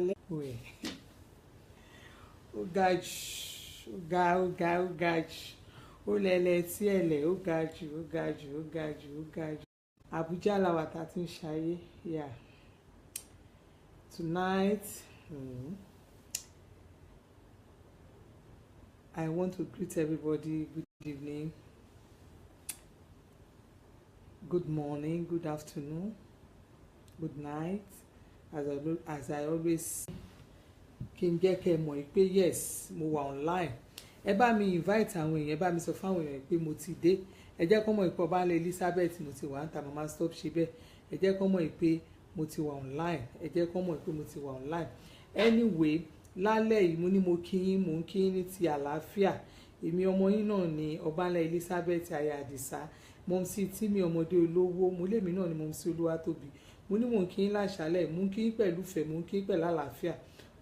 lálẹ́ wẹ̀ ó ga jù ó ga jù ó lẹ́lẹ̀ tí ẹ̀lẹ̀ ó ga jù ó ga jù ó ga jù ó ga jù. Abuja làwa tá ti ń ṣayé yeah. Tonight I want to greet everybody. Good evening, good morning, good afternoon, good night. As I always kí n jẹ́ kẹ́ mọ̀ pé yes mo wà online. Ẹ bá mi invite àwọn èèyàn, ẹ bá mi sọ fáwọn èèyàn pé mo ti dé. Ẹ jẹ́ kó mọ̀ pé Ọbańlé Elizabeth mo ti wà ń ta mama stop ṣe bẹ́ẹ̀. Ẹ jẹ́ kó mọ̀ pé mo ti wà online. Ẹ jẹ́ kó mọ̀ pé mo ti wà online. Anyway, lálẹ́ yìí mo ní mo kí yín, mo ń kí yín ní ti àlàáfíà. Èmi ọmọ yín náà ni Ọbańlé Elizabeth aya Àdìsá. Mọ̀mísí tí mi ọmọdé olówó, mo lémi náà ni Mọ̀mísí Olúwatóbi. Mo ní mo ń kí yín láṣálẹ́, mo ń kí yín pẹ̀lú ìfẹ́, mo ń kí yín pẹ̀lú àlàáfíà.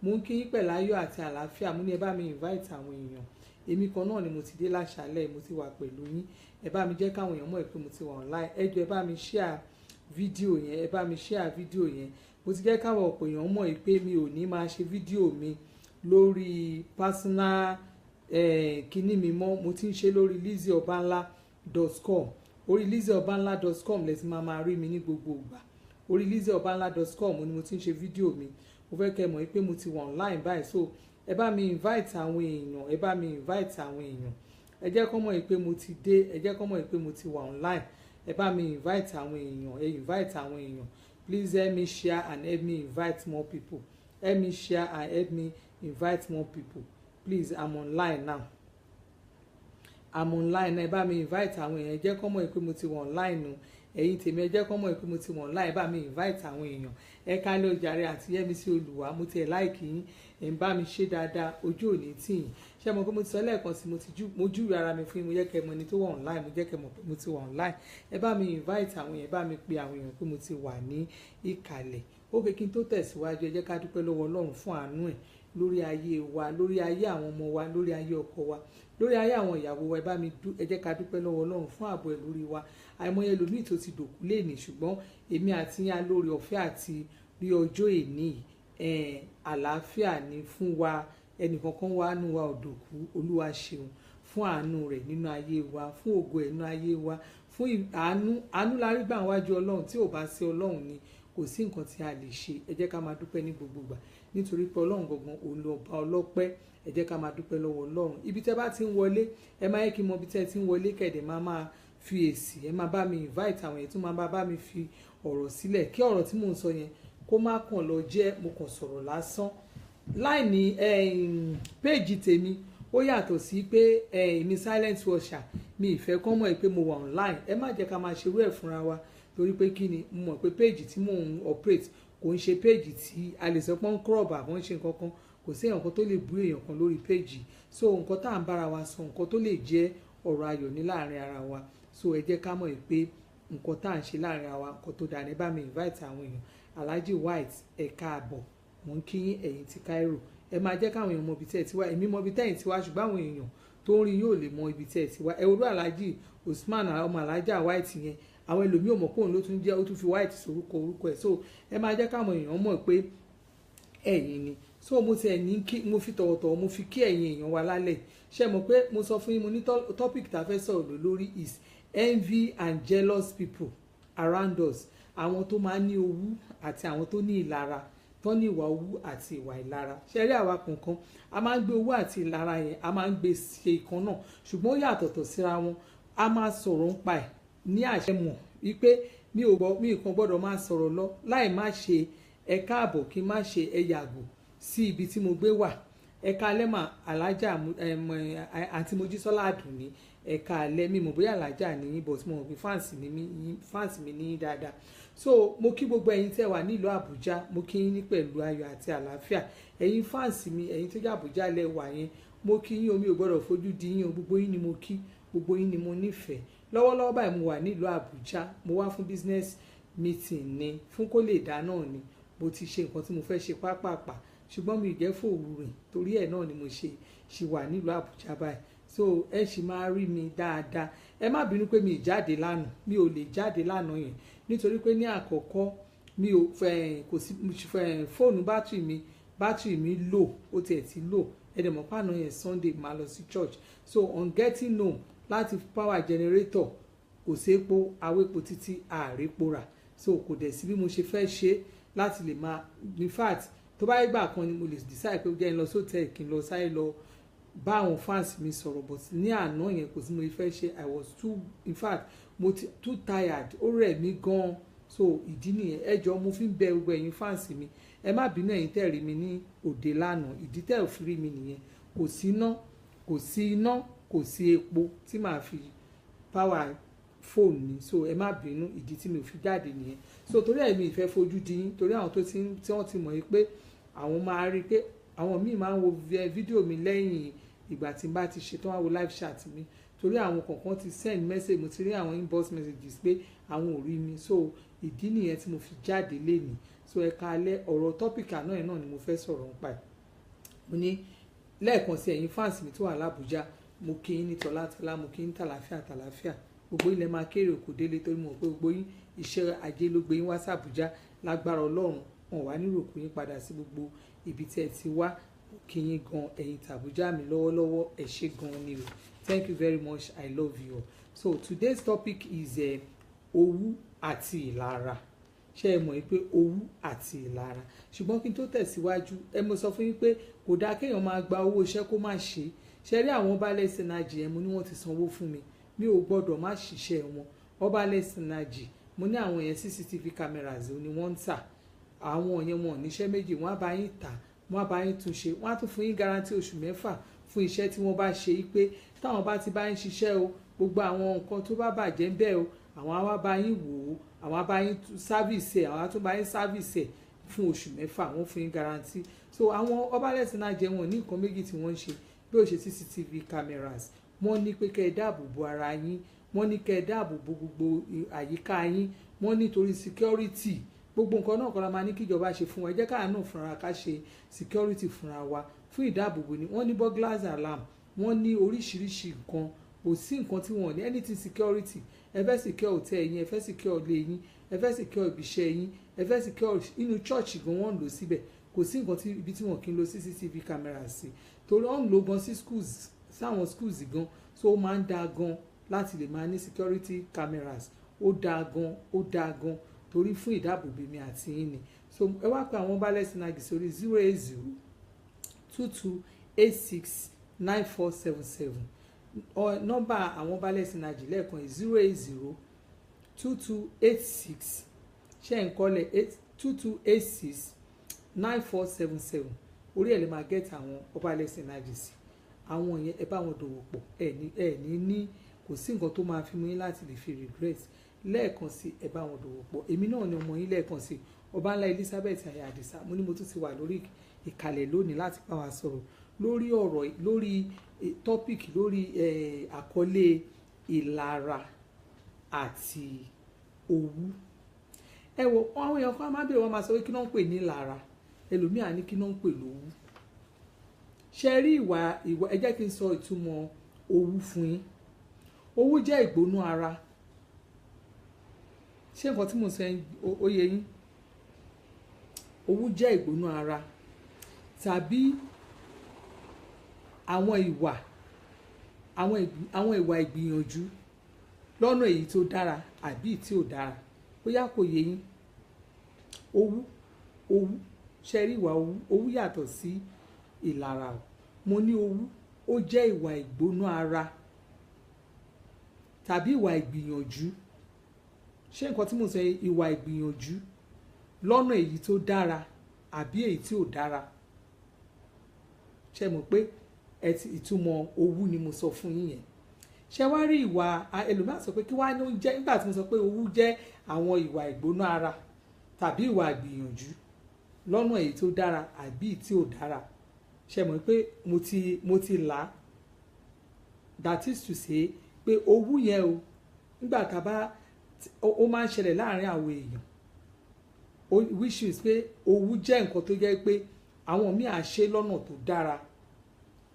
Mo ń kí yín pẹ̀lú ayọ̀ àti àlàáfíà. Mo ní ẹ bá mi invite àwọn èèyàn. Èmi kan náà ni mo ti dé láṣálẹ́, mo ti wà pẹ̀lú yín. Ẹ bá mi jẹ́ káwọn èèyàn mọ̀ pé mo ti wà online. Ẹ jọ̀ọ́ ẹ bá mi share fídíò yẹn, ẹ bá mi share fídíò yẹn. Mo ti jẹ́ káwọn ọ̀pọ̀ èèyàn mọ̀ pé mi ò ní máa ṣe fídíò mi lórí personal kíní mi mọ́. Mo ti ń ṣe lórí lizzyobanla.com. Orí lizzyobanla.com lẹ ti máa rí mi ní gbogbo ìgbà. Orí lizzyobanla.com ni mo ti ń ṣe fídíò mi. Mo fẹ́ kẹ́ mọ̀ pé mo ti wà online báyìí. So ẹ bá mi invite àwọn èèyàn, ẹ bá mi invite àwọn èèyàn. Ẹ jẹ́ kó mọ̀ pé mo ti dé, ẹ jẹ́ kó mọ̀ pé mo ti wà online. Ẹ bá mi invite àwọn èèyàn, ẹ invite àwọn èèyàn. Please help me share and help me invite more people. Help me share and help me invite more people. Please, I'm online now. I'm online. Ẹ bá mi invite àwọn èèyàn. Ẹ jẹ́ kó mọ̀ pé mo ti wà online nù. Ẹ̀yin tèmi ẹ jẹ́ kó mọ̀ pé mo ti wà online. Ẹ bá mi invite àwọn èèyàn. Ẹ kálẹ́ ojàre àti Yẹ́misí Olúwa. Mo ti ẹ̀ like yín. Ẹ ń bá mi ṣe dáadáa. Ojú ò ní tì yín. Ṣé mo pé mo ti sọ lẹ́ẹ̀kan sí mo júwe ara mi fún yín. Mo jẹ́ kẹ́ mọ̀ ẹni tó wà online. Mo jẹ́ kẹ́ mọ̀ pé mo ti wà online. Ẹ bá mi invite àwọn èèyàn. Ẹ bá mi pe àwọn èèyàn pé mo ti wà ní ìkàlẹ̀. Ó kí n tó tẹ̀síwájú, ẹ jẹ́ ká dúpẹ́ lọ́wọ́ Ọlọ́run fún àánú ẹ̀ lórí ayé wa, lórí ayé àwọn ọmọ wa, lórí ayé ọkọ wa, lórí ayé àwọn ìyàwó wa. Ẹ jẹ́ ká dúpẹ́ lọ́wọ́ Ọlọ́run fún ààbò ẹ̀ lórí wa. Àìmọye ẹlòmíì tó ti dòkú lénìí, ṣùgbọ́n èmi àti yín lórí ọ̀fẹ́ àti rí ọjọ́ èní àlàáfíà ni fún wa. Ẹnìkankan wa nù wa ò dòkú. Olúwa ṣeun fún àánú rẹ̀ nínú ayé wa, fún ògo ẹ̀ nínú ayé wa, fún àánú la rí gbà wájú Ọlọ́run. Tí ò bá sí Ọlọ́run ni kò sí nǹkan tí a lè ṣe. Ẹ jẹ́ ká máa dúpẹ́ ní gbogbo ìgbà nítorí pé Ọlọ́run gangan òun lọ́ba ọlọ́pẹ́. Ẹ jẹ́ ká máa dúpẹ́ lọ́wọ́ Ọlọ́run. Ibi tẹ́ bá ti ń wọlé, ẹ máa yẹ kí n mọ ibi tẹ́ ti ń wọlé, kẹ̀dẹ̀ máa fi èsì. Ẹ máa bá mi invite àwọn èèyàn tí máa bá mi fi ọ̀rọ̀ sílẹ̀, kí ọ̀rọ̀ tí mò ń sọ yẹn kó má kàn lọ jẹ́ mo kàn sọ̀rọ̀ lásán. Láìní péèjì tèmi ó yàtọ̀ sí pé èmi silent watcher. Mi ìfẹ́ kán mọ̀ pé mo wà online. Ẹ má jẹ́ ká máa ṣerú ẹ̀ fúnra wa torí pé kí ni mo mọ̀ pé péèjì tí mò ń operate kò ń ṣe péèjì tí a lè sọ pé ń crop àbọ̀ ń ṣe nǹkan kan. Kò sí èèyàn kan tó lè bú èèyàn kan lórí péèjì. So nǹkan tá à ń bára wa sọ, nǹkan tó lè jẹ́ ọ̀rọ̀ ayọ̀ ní láàrin ara wa. So ẹ jẹ́ ká mọ̀ pé nǹkan tá à ń ṣe láàrin ara wa, nǹkan tó dáa ní. Bá mi invite àwọn èèyàn. Alhaji White ẹ káàbọ̀. Mo ń kí yín ẹ̀yin ti Cairo. Ẹ máa jẹ́ káwọn èèyàn mọ ibi tẹ́ ẹ ti wá. Èmi mọ ibi tẹ́yin ti wá, ṣùgbọ́n àwọn èèyàn tó ń rí yóò lè mọ ibi tẹ́ ẹ ti wá. Ẹ wo Alhaji Usman ọmọ Alhaja White yẹn. Àwọn ẹlòmíì ò mọ̀ pé òun ló tún jẹ́, ó tún fi White sorúkọ orúkọ ẹ̀. So ẹ máa jẹ́ káwọn èèyàn mọ̀ pé ẹ̀yin ni. So mo ti ẹ̀ ní kí mo fi tọ̀wọ̀tọ̀wọ̀ mo fi kí ẹ̀yin èèyàn wa lálẹ́. Ṣé mọ̀ pé mo sọ fún yín, mo ní topic tá a fẹ́ sọ̀rọ̀ lórí is envy and jealous people around us. Àwọn tó máa ń ní owú àti àwọn tó ní ìlara, tó ní ìwà owú àti ìwà ìlara. Ṣé rí àwa kankan a máa ń gbé owú àti ìlara yẹn, a máa ń gbé ṣe ìkan náà, ṣùgbọ́n ó yàtọ̀tọ̀ síra wọn. A máa sọ̀rọ̀ ń pa ẹ̀ ní àṣẹ mọ̀ wípé mi kàn gbọ́dọ̀ máa sọ̀rọ̀ lọ láì má ṣe ẹ káàbọ̀, kí n má ṣe ẹ yàgò sí ibi tí mo gbé wà. Ẹ káalẹ́ mà Alhaja àǹtí Mojísọ́lá Àdùnní. Ẹ káalẹ́, mi mọ̀ bóyá Alhaja ni but mo mọ̀ pé fans mi ní dáadáa. So mo kí gbogbo ẹ̀yin tẹ́ wà nílùú Àbújá. Mo kí yín ní pẹ̀lú ayọ̀ àti àlàáfíà. Ẹ̀yin fans mi, ẹ̀yin tó jẹ́ Àbújá lẹ wà yẹn. Mo kí yín, omi ò gbọ́dọ̀ fojú di yín o. Gbogbo yín ni mo kí, gbogbo yín ni mo nífẹ̀ẹ́. Lọ́wọ́lọ́wọ́ báyìí mo wà nílùú Àbújá. Mo wá fún business meeting ni, fún kó lè dá náà ni. Mo ti ṣe nǹkan tí mo fẹ́ ṣe pápápá, ṣùgbọ́n mi ì jẹ́ fòwú rìn torí ẹ̀ náà ni mo ṣì wà nílùú Àbújá báyìí. So ẹ ṣì máa rí mi dáadáa. Ẹ má bínú pé mi ì jáde lánàá. Mi ò lè jáde lánàá yẹn nítorí pé ní àkọ́kọ́ mi ò kò sí fóònù bátìrì mi battery mi low ó tiẹ̀ ti low ẹ̀dẹ̀ mọ̀ pàánù yẹn Sunday máa lọ sí church so on getting home láti power generator kò sí epo awépo títí àrépo rà so kò dẹ̀ sí bí mo ṣe fẹ́ ṣe láti lè máa in fact tó bá gbà kan ni mo lè decide pé jẹ́ n lọ sóòtẹ́ẹ̀lì kí n lọ sáré lọ bá àwọn fans mi sọ̀rọ̀ but ní àná yẹn kò sí mo fẹ́ ṣe I was too in fact mo ti too tired ó rẹ̀ mí gan so ìdí nìyẹn ẹ jọ̀ọ́ mo fi ń bẹ gbogbo ẹ̀yin fans mi ẹ má bínú ẹ̀yin tẹ́ rí mi ní òde lánàá ìdí tẹ́ ò fi rí mi nìyẹn kò sí iná kò sí epo tí màá fi power phone mi so ẹ má bínú ìdí tí mi ò fi jáde nìyẹn so torí ẹ̀mí ìfẹ́ fojú di yín torí àwọn tí wọ́n ti mọ̀ yìí pé àwọn máa rí pé àwọn míì máa ń wo fídíò mi lẹ́yìn ìgbà tí n bá ti ṣetán wá wo live chat mi torí àwọn kọ̀ọ̀kan ti send message mo ti rí àwọn inbox messages pé àwọn ò rí mi so ìdí nìyẹn tí mo fi jáde lénìí so ẹ̀ka alẹ́ ọ̀rọ̀ topic àná ẹ̀ náà ni mo fẹ́ sọ̀rọ̀ nípa ẹ̀ mo ní lẹ́ẹ̀kan sí ẹ̀yin fans mi tó wà l'Ábùjá mo kí yín ní tọ́látọ́lá mo kí yín tàlàfíà gbogbo ilẹ̀ máa kéré òkú délé torí mo pé gbogbo yín iṣẹ́ ajé ló gbé yín wá sàbújá lágbára Ọlọ́run wọn wá nírò kó yín padà sí gbogbo ibi tí ẹ ti wá kí yín gan ẹ̀yin tàbújá mi lọ́wọ́lọ́wọ́ ẹ ṣé gan ni o thank you very much I love you so today's topic is owú àti ìlara ṣé ẹ mọ̀ pé owú àti ìlara ṣùgbọ́n kí n tó tẹ̀síwájú ẹ mo sọ fún yín pé kò dáa kéèyàn máa gba owó iṣẹ́ kó má ṣe rí àwọn Ọbalẹ̀ Sinaji yẹn mo ní wọ́n ti sanwó fún mi ò gbọ́dọ̀ má ṣiṣẹ́ wọn Ọbalẹ̀ Sinaji mo ní àwọn yẹn CCTV cameras ni wọ́n ń tà àwọn yẹn wọn níṣẹ́ méjì wọ́n á bá yín tà wọ́n á bá yín tún ṣe wọ́n á tún fún yín guarantee oṣù 6 fún iṣẹ́ tí wọ́n bá ṣe yí pé táwọn bá ti bá yín ṣiṣẹ́ o gbogbo àwọn nǹkan tó bá bàjẹ́ ń bẹ̀ o àwọn á wá bá yín wò ó àwọn á bá yín sáfìsì ẹ̀ àwọn á tún bá yín sáfìsì ẹ̀ fún oṣù 6 wọ́n fún yín guarantee so àwọn Ọbalẹ̀ Sinaji wọn ní nǹkan méjì tí wọ́n ń ṣe bí ó ṣe CCTV cameras wọ́n ní pé kẹ́ ẹ dáàbò bo ara yín wọ́n ní kẹ́ ẹ dáàbò bo gbogbo àyíká yín wọ́n nítorí security gbogbo nǹkan náà kọ́ la máa ní kíjọba ṣe fún wa ẹ jẹ́ káà náà fúnra ká ṣe security fúnra wa fún ìdáàbòbò ni wọ́n ní burglars alarm wọ́n ní oríṣiríṣi nǹkan kò sí nǹkan tí wọ́n ní anything security ẹ fẹ́ secure hotel yín ẹ fẹ́ secure ilé yín ẹ fẹ́ secure ibiṣẹ́ yín ẹ fẹ́ secure inú church gan wọ́n ń lò síbẹ̀ kò sí nǹkan tí ibi tí wọ́n kì í lo CCTV cameras sí torí wọ́n ń lò gan sí schools sáwọn schools gan so ó máa ń dáa gan láti lè máa ní security cameras ó dáa gan torí fún ìdáàbòbò mi àti yín ni so ẹ wá pé àwọn Ọbalẹ̀ Sinaji sórí 08022869477 nọ́mbà àwọn Ọbalẹ̀ Sinaji lẹ́ẹ̀kan 0802286 ṣe ń kọ́lẹ̀ 22869477 orí ẹ̀ lè máa gẹ́tì àwọn Ọbalẹ̀ Sinaji sí àwọn yẹn ẹ bá wọn dòwò pọ̀ ẹ ní kò sí nǹkan tó máa fi mú yín láti lè fi regret lẹ́ẹ̀kan sí ẹ bá wọn dòwò pọ̀ èmi náà ni ọmọ yín lẹ́ẹ̀kan sí Ọbánlá Elizabeth Aya Adisa mo ní mo tún ti wà lórí ìkàlẹ̀ lónìí láti bá wa sọ̀rọ̀ lórí ọ̀rọ̀ lórí topic lórí àkọlé ìlara àti owú ẹ wo àwọn èèyàn kan máa bèèrè wọn máa sọ pé kí náà ń pè ní ìlara ẹlòmíà ní kí náà ń pè lówú ṣe rí ìwà ẹ jẹ́ kí n sọ ìtumọ̀ owú fún yín owú jẹ́ ìgbónú ara ṣé nǹkan tí mo sọ ó yé yín owú jẹ́ ìgbónú ara tàbí àwọn ìwà ìgbìyànjú lọ́nà èyí tó dára àbí tí ò dára bóyá kò yé yín owú ṣe rí ìwà owú yàtọ̀ sí ìlara o mo ní owú ó jẹ́ ìwà ìgbónú ara tàbí ìwà ìgbìyànjú ṣé nǹkan tí mo sọ ìwà ìgbìyànjú lọ́nà èyí tó dára àbí èyí tí ò dára ṣe mọ̀ pé ìtumọ̀ owú ni mo sọ fún yín yẹn ṣe wá rí ìwà ẹlòmíràn sọ pé kí wá ní ó jẹ́ nígbà tí mo sọ pé owú jẹ́ àwọn ìwà ìgbóná ara tàbí ìwà ìgbìyànjú lọ́nà èyí tó dára àbí tí ò dára ṣe mọ̀ pé mo ti là that is to say pé owú yẹn o nígbà tá a bá ó máa ń ṣẹlẹ̀ láàrin àwọn èèyàn which is pé owú jẹ́ nǹkan tó jẹ́ pé àwọn míì á ṣe lọ́nà tó dára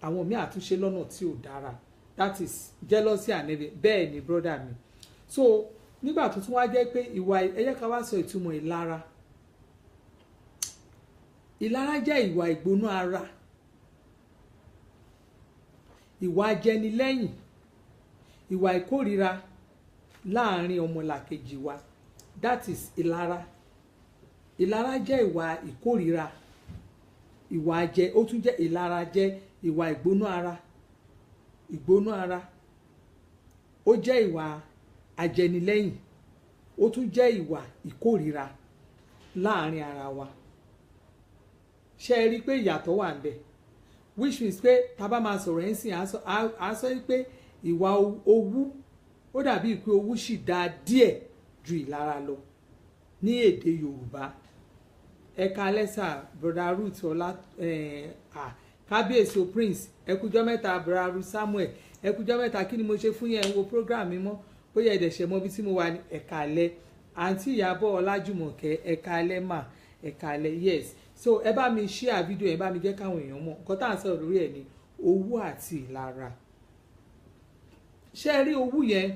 àwọn míì á tún ṣe lọ́nà tí ò dára that is jealousy and everything bẹ́ẹ̀ ni brother mi so nígbà tó tún wá jẹ́ pé ìwà ẹ jẹ́ ká wá sọ ìtumọ̀ ìlara ìlara jẹ́ ìwà ìgbóná ara, ìwà ajẹnilẹ́yìn, ìwà ìkórìíra láàrin ọmọlàkejì wa, that is ìlara. Ìlara jẹ́ ìwà ìkórìíra, ìwà ajẹ, ó tún jẹ́ ìlara jẹ́ ìwà ìgbóná ara, ìgbóná ara, ó jẹ́ ìwà ajẹnilẹ́yìn, ó tún jẹ́ ìwà ìkórìíra láàrin ara wa. Ṣé ẹ rí pé ìyàtọ̀ wà ń bẹ̀? Which means pé tá bá máa sọ̀rọ̀ ẹ̀ ń sìn á sọ pé ìwà owú ó dàbí pé owú sì dáa díẹ̀ ju ìlara lọ ní èdè Yorùbá. Ẹ káalẹ́ sà brother Ruth ọlá kábíyèsí o Prince, ẹ kújọ́ mẹ́ta brother Ruth Samuel, ẹ kújọ́ mẹ́ta kí ni mo ṣe fún yẹn wo program mi mọ́ bóyá ẹ̀dẹ̀ṣẹ̀ mọ́ bí tí mo wà ní ẹ káalẹ́. Àǹtí Ìyábọ̀ Ọlájùmọ̀kẹ́ ẹ káalẹ́ mà, ẹ káalẹ́ yes. So ẹ bá mi share video, ẹ bá mi jẹ́ káwọn èèyàn mọ̀ nǹkan tá à ń sọ̀rọ̀ lórí ẹ̀ ní owú àti ìlara. Ṣé ẹ rí owú yẹn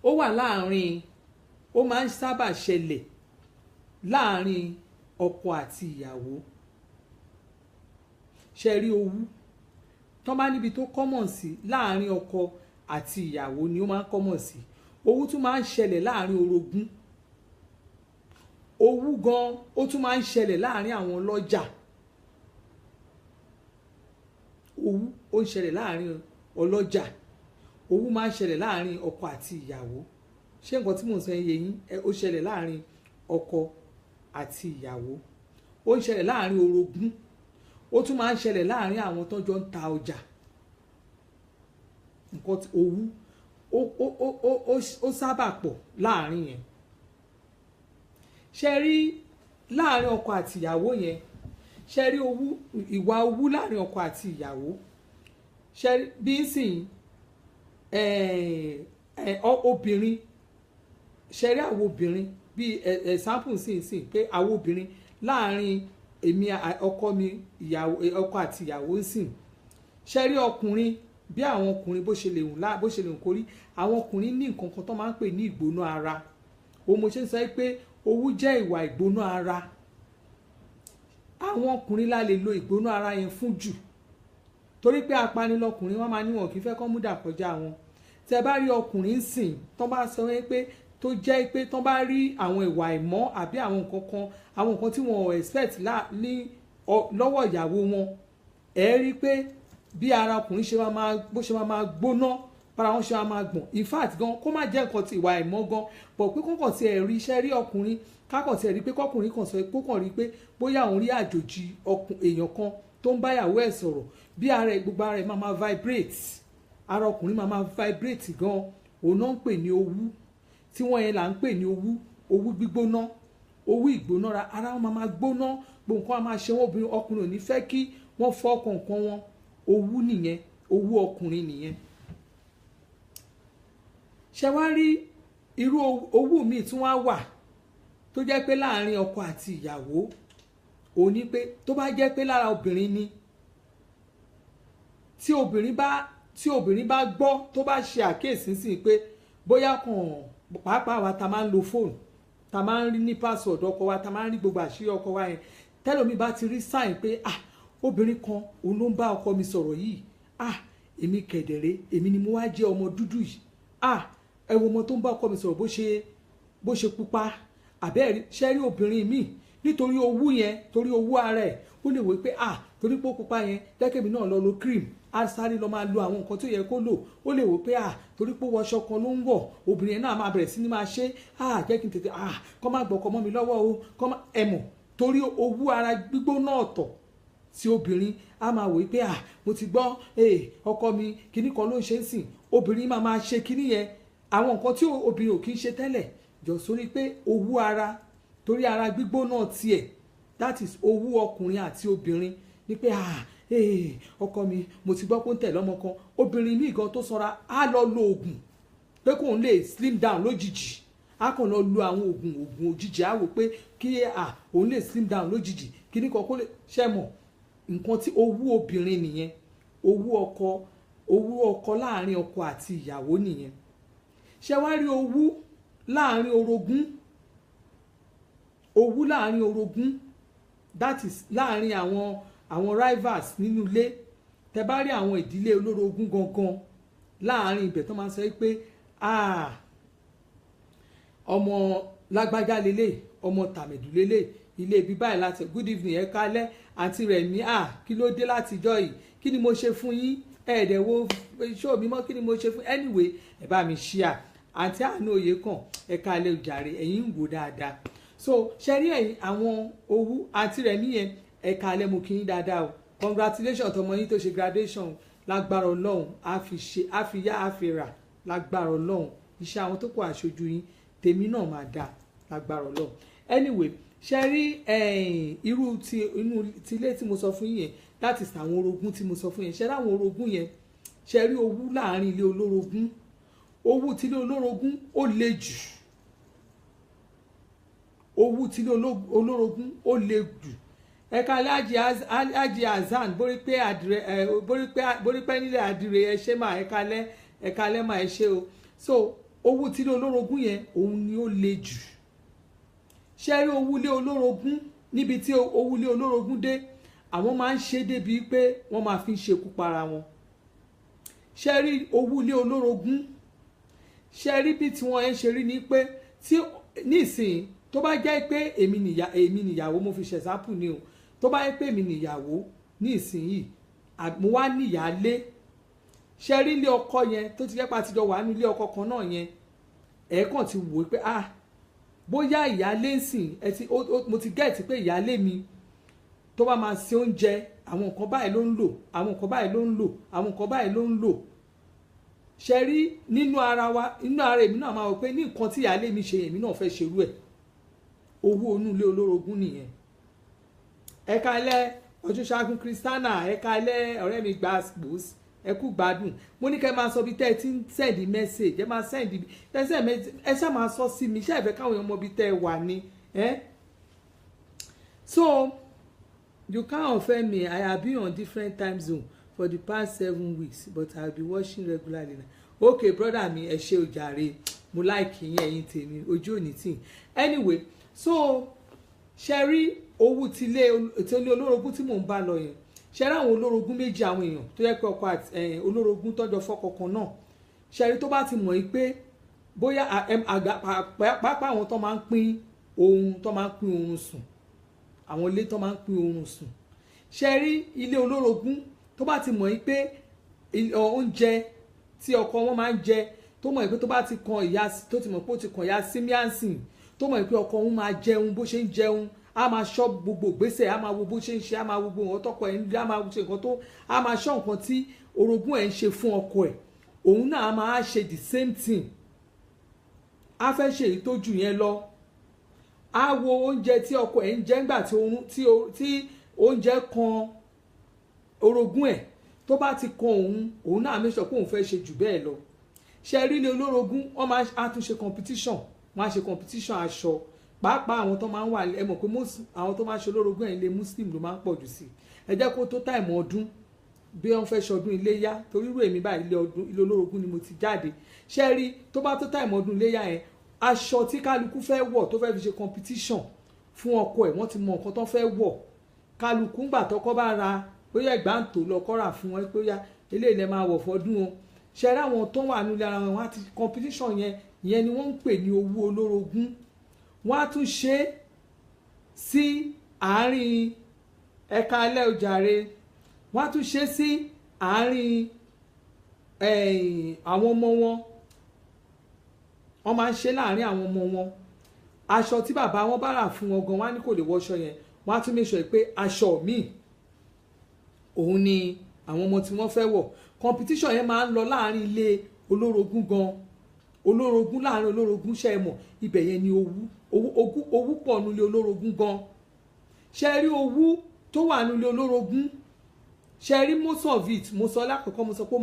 ó wà láàrin, ó máa ń sábà ṣẹlẹ̀ láàrin ọkọ àti ìyàwó. Ṣé ẹ rí owú tán bá níbi tó common sí láàrin ọkọ àti ìyàwó ni ó máa ń common sí. Owú tún máa ń ṣẹlẹ̀ láàrin orogún. Owú gan ó tún máa ń ṣẹlẹ̀ láàrin àwọn ọlọ́jà. Owú ó ń ṣẹlẹ̀ láàrin ọlọ́jà. Owú máa ń ṣẹlẹ̀ láàrin ọkọ àti ìyàwó. Ṣé nǹkan tí mò ń sọ yé yín? Ó ṣẹlẹ̀ láàrin ọkọ àti ìyàwó. Ó ń ṣẹlẹ̀ láàrin orogún. Ó tún máa ń ṣẹlẹ̀ láàrin àwọn tó jọ ń ta ọjà. Nǹkan tí owú ó sábà pọ̀ láàrin yẹn. Ṣé rí láàrin ọkọ àti ìyàwó yẹn, ṣé rí owú, ìwà owú láàrin ọkọ àti ìyàwó. Ṣé rí bí ń sìn obìnrin, ṣé rí àwọn obìnrin bí example sìn pé àwọn obìnrin láàrin èmi ọkọ mi ìyàwó, ọkọ àti ìyàwó ń sìn. Ṣé rí ọkùnrin bí àwọn ọkùnrin bó ṣe lè hùn kórí, àwọn ọkùnrin ní nǹkan kan tó máa ń pè ní ìgbóná ara. Òun mo ṣe ń sọ pé owú jẹ́ ìwà ìgbóná ara. Àwọn ọkùnrin la lè lo ìgbóná ara yẹn fún jù torí pé apanilọkùnrin wọn máa níwọ̀n kí fẹ́ kọ́ múdà kọjá wọn. Tẹ bá rí ọkùnrin sìn tán bá sọ pé tó jẹ́ pé tán bá rí àwọn ìwà ìmọ̀ àbí àwọn nǹkan kan, àwọn nǹkan tí wọn ò expect lọ́wọ́ ìyàwó wọn, ẹ rí pé bí ara ọkùnrin ṣe bó ṣe máa gbóná, para wọn ṣe máa gbọ̀n. In fact gan kó má jẹ́ nǹkan tí ìwà ìmọ̀ gan, bọ̀ pé kọ́kàn tí ẹ rí iṣẹ́ rí ọkùnrin, kákàn tí ẹ rí pé kọ́kùnrin kan sọ pé kọ́kàn rí pé bóyá òun rí àjòjì èèyàn kan tó ń bá ìyàwó ẹ̀ sọ̀rọ̀, bí ara ẹ̀ gbogbo ara ẹ̀ máa vibrate, ara ọkùnrin máa vibrate gan, òun náà ń pè ní owú, tí wọ́n yẹn là ń pè ní owú gbígbóná, owú ìgbónára, ara wọn máa gbóná, gbogbo nǹkan máa ṣe wọ́n, obìnrin ọkùnrin ò ní fẹ́ kí wọ́n fọ́ kọ̀ọ̀kan wọn. Owú nìyẹn, owú ọkùnrin nìyẹn. Ṣé wá rí irú owú míì tí wọ́n á wà tó jẹ́ pé láàrin ọkọ àti ìyàwó, òun ní pé tó bá jẹ́ pé lára obìnrin ni, tí obìnrin bá gbọ́ tó bá ṣe àkíyèsí sí pé bóyá kan pàápàá wa ta máa ń lo fóònù, ta máa ń rí ní password ọkọ wa, ta máa ń rí gbogbo àṣírí ọkọ wa yẹn, tẹ́lómi bá ti rí sign pé obìnrin kan òun ló ń bá ọkọ mi sọ̀rọ̀ yìí, èmi kẹ̀dẹ̀rẹ́, èmi ni mo wá jẹ́ ọmọ dúdú yìí, ẹ wo ọmọ tó ń bá ọkọ mi sọ̀rọ̀ bó ṣe pupa, àbẹ́ẹ̀rí. Ṣé rí obìnrin míì nítorí owú yẹn, torí owú ara ẹ̀, ó lè wò pé torí pé ó pupa yẹn jẹ́kẹ̀mí náà lọ lo cream, á sáré lọ máa lo àwọn nǹkan tó yẹ kó lò. Ó lè wò pé torí pé wọṣọ kan ló ń wọ̀, obìnrin yẹn náà máa bẹ̀rẹ̀ sí ní máa ṣe jẹ́ kí n tètè kọ́ má gbọ́kọ mọ́ mi lọ́wọ́ o, kọ́ má ẹ̀mọ̀, torí owú ara gbígbóná ọ̀tọ̀ tí obìnrin á máa wò pé mo ti gbọ́ ọkọ mi kíní kan ló ń ṣe ń sìn, obìnrin máa ṣe kíní yẹn, àwọn nǹkan tí obìnrin ò kí ń ṣe tẹ́lẹ̀, jọ sórí pé owú ara, torí ara gbígbóná tiẹ̀, that is owú ọkùnrin àti obìnrin ní pé ọkọ mi mo ti gbọ́ pé ń tẹ̀lé ọmọ kan. Obìnrin míì gan tó sanra á lọ lo oògùn pé kóun lè slim down lójijì, á kàn lọ lo àwọn oògùn òjijì, á wò pé kí òun lè slim down lójijì, kíní kan kó lè ṣẹ́ mọ̀. Nǹkan tí owú obìnrin nìyẹn, owú ọkọ láàrin ọkọ àti ìyàwó nìyẹn. Ṣé wá rí owú láàrin orogún, owú láàrin orogún, that is láàrin àwọn rivals nínú ilé tẹ bá rí àwọn ìdílé olórogún gangan láàrin ibẹ̀ tó máa ń sọ pé ọmọ lágbájá lélẹ̀ ọmọ tàmẹ̀dù lélẹ̀ ilé ibi báyìí láti good evening ẹ kálẹ́ àǹtí rẹ̀ ní kí ló dé látijọ́ yìí kí ni mo ṣe fún yín ẹ̀ẹ́dẹ̀ wo show mi mọ́ kí ni mo ṣe fún anyway ẹ bá mi share àǹtí Àánú Oyèkàn ẹ kálẹ́ ojàre ẹ̀yin ń wò dáadáa so ṣe rí ẹ̀yin àwọn owó àǹtí rẹ̀ níyẹn ẹ kálẹ́ mo kí yín dáadáa o congratulations tọmọ yín tó ṣe graduation lágbára Ọlọ́run á fi yá á fi rà lágbára Ọlọ́run iṣẹ́ àwọn tó kọ aṣojú yín tèmi náà máa dáa lágbára Ọlọ́run anyway ṣe rí irú ti ilé tí mo sọ fún yín láti sàwọn orogún tí mo sọ fún yín ṣe láwọn orogún yẹn ṣe rí owú láàrin ilé olórogún owú tí ilé olórogún ó le jù owú tí ilé olórogún ó le jù ẹ̀ka Alhaji Hasan borí pé nílẹ̀ àdìrẹ ẹ ṣe máa ẹ̀ka lẹ́ máa ẹ ṣe o so owú tí ilé olórogún yẹn òun ni ó le jù ṣe rí owúlé olórogún níbi tí owúlé olórogún dé àwọn máa ń ṣe débi pé wọ́n máa fi ń ṣekú para wọn ṣe rí owúlé olórogún ṣe rí bí tí wọ́n ń ṣe rí ni pé tí nísìnyí tó bá jẹ́ pé èmi nìyàwó mo fi ṣẹ̀sápù ni o tó bá jẹ́ pé èmi nìyàwó nísìnyí mo wá níyàálé ṣe rí ilé ọkọ yẹn tó ti jẹ́ pé àtijọ́ wà nínú ilé ọkọ kan náà yẹn ẹ̀ẹ́kàn ti wò pé bóyá ìyálé ń sìn mo ti gẹ́ẹ̀tì pé ìyálé mi tó bá máa ṣe oúnjẹ àwọn nǹkan báyìí ló ń lò àwọn nǹkan báyìí ló ń lò àwọn nǹkan báyìí ló ń lò ṣe rí nínú ara èmi náà máa wò pé ní nǹkan tí ìyálé mi ṣe èmi náà fẹ́ ṣerú ẹ̀ owó onú ilé olórogún nìyẹn ẹ kálẹ́ Ọdúnṣàgún Christiana ẹ kálẹ́ ọ̀rẹ́ mi gba spos ẹ kú gbádùn mo ní kẹ́ máa sọ bí tẹ́ ẹ ti ń send message ẹ máa send ẹ ṣáà máa sọ sí mi ṣáà ìfẹ́ káwọn èèyàn mọ bí tẹ́ ẹ wà ní so you can't offend me I have been on different time zone for the past 7 weeks but I will be watching regularly now okay brother mi ẹ ṣé o jàre mo like yín ẹ̀yin tèmi ojú òní tì anyway so ṣe rí owó tilé olórogún tí mò ń bá lọ yẹn ṣe rí àwọn olórogún méjì àwọn èèyàn tó yẹ pé ọkọ àti olórogún tọ́jọ́ fọ́kọ kan náà ṣe rí tó bá ti mọ̀ yìí pé bóyá pàápàá àwọn tó máa ń pín oorun sùn àwọn ilé tó máa ń pín oorun sùn ṣe rí ilé olórogún tó bá ti mọ̀ yìí pé oúnjẹ tí ọkọ wọn máa ń jẹ tó mọ̀ yìí pé tó bá ti kan ìyá tó ti mọ̀ pé ó ti kan ìyá símíànsìn tó mọ̀ yìí pé ọkọ wọn máa jẹun bó ṣe ń jẹun a máa ṣọ́ gbogbo ìgbésẹ̀ a máa wo bó ṣe ń ṣe a máa wo gbogbo nǹkan tọkọ ẹ̀ ń dá a máa ṣe nǹkan tó a máa ṣọ́ nǹkan tí orogún ẹ̀ ń ṣe fún ọkọ ẹ̀ òun náà a máa ṣe the same thing a fẹ́ ṣe èyí tó jù yẹn lọ a wo oúnjẹ tí ọkọ ẹ̀ ń jẹ nígbà tí oúnjẹ kan orogún ẹ̀ tó bá ti kan òun náà make sure pé òun fẹ́ ṣe jù bẹ́ẹ̀ lọ ṣe rí ilé olórogún wọ́n máa àtúnṣe competition wọ́n á ṣe competition aṣọ pàápàá àwọn tó máa ń wà ẹ mọ̀ pé àwọn tó máa ń ṣe olórogún ẹ̀ ilé muslim ló máa ń pọ̀ jù sí ẹ jẹ́ kó tó táìmù ọdún bí wọ́n fẹ́ ṣọdún iléyá torí irú èmi báyìí ilé olórogún ni mo ti jáde ṣe rí tó bá tó táìmù ọdún iléyá yẹn aṣọ tí kálukú fẹ́ wọ̀ tó fẹ́ fi ṣe competition fún ọkọ ẹ̀ wọ́n ti mọ nǹkan tó fẹ́ wọ̀ kálukú ńgbà tọkọ bá ra bóyá ìgbàǹtò lọ kọ́ra fún wọn pé ó eléyìí lẹ máa wọ̀ fọdún o ṣe rí àwọn tó wà nílé ara wọn àti competition yẹn ni wọ́n ń pè ní owó olórogún wọ́n á tún ṣe sí àárín ẹ̀ka alẹ́ ojàre wọ́n á tún ṣe sí àárín àwọn ọmọ wọn wọ́n máa ń ṣe láàárín àwọn ọmọ wọn aṣọ tí bàbá wọn bá rà fún wọn gan wọ́n á ní kò lè wọṣọ yẹn wọ́n á tún make sure pé aṣọ míì òun ni àwọn ọmọ tí wọ́n fẹ́ wọ̀ competition yẹn máa ń lọ láàárín ilé olórogún gan olórogún láàárín olórogún ṣe é mọ̀ ibẹ̀ yẹn ni owú pọ̀ nílé olórogún gan ṣe rí owú tó wà nílé olórogún ṣe rí most of it mo sọ lákòókò mo sọ pé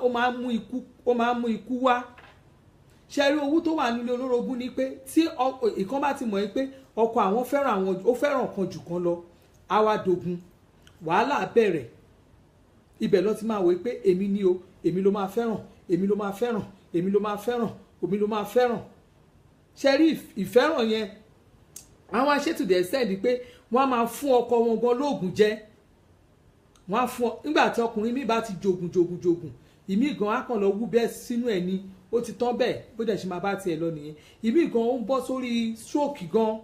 ó máa ń mú ikú wá ṣe rí owú tó wà nílé olórogún ni pé tí ìkan bá ti mọ̀ pé ọkọ àwọn ó fẹ́ràn kan jù kan lọ á wá dogun wàhálà bẹ̀rẹ̀ ibẹ̀ ló ti máa wò pé èmi ni o èmi ló máa fẹ́ràn èmi ló máa fẹ́ràn èmi ló máa fẹ́ràn èmi ló máa fẹ́ràn ṣe rí ìfẹ́ràn yẹn àwọn aṣètùdẹ̀ sẹ́ẹ̀dì pé wọ́n á máa fún ọkọ wọn gan lóògùn jẹ wọ́n á fún ọ nígbà tí ọkùnrin mi bá ti jogun ìmí gan á kàn lọ wú bẹ́ẹ̀ sínú ẹ̀ ni ó ti tán bẹ́ẹ̀ bó dẹ̀ ṣe máa bá tiẹ̀ lọ nìyẹn ìmí gan ó ń bọ́ sórí stroke gan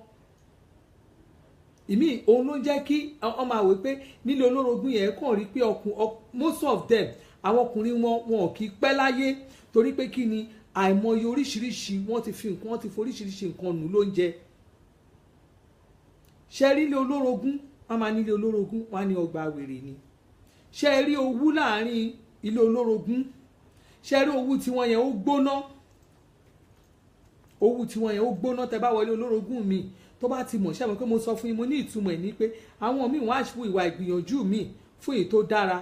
ìmí òun ló ń jẹ́ kí wọ́n máa wò pé nílé olórogún yẹn kàn rí pé most of them àwọn ọkùnrin wọn kì í pẹ́ láyé torí pé kí ni àìmọye oríṣiríṣi wọ́n ti foríṣiríṣi nǹkan nù lóúnjẹ ṣe rí ilé olórogún wọ́n máa nílé olórogún wọ́n á ní ọgbà wèrè ni ṣe rí owú láàrin ilé olórogún ṣe rí owú tí wọ́n yẹn ó gbóná tẹ́ bá wọlé olórogún mi tó bá ti mọ̀ ṣe mọ̀ pé mo sọ fún yín mo ní ìtumọ̀ ẹ̀ ní pé àwọn míì wọ́n á ṣe ìwà ìgbìyànjú mi fún èyí tó dára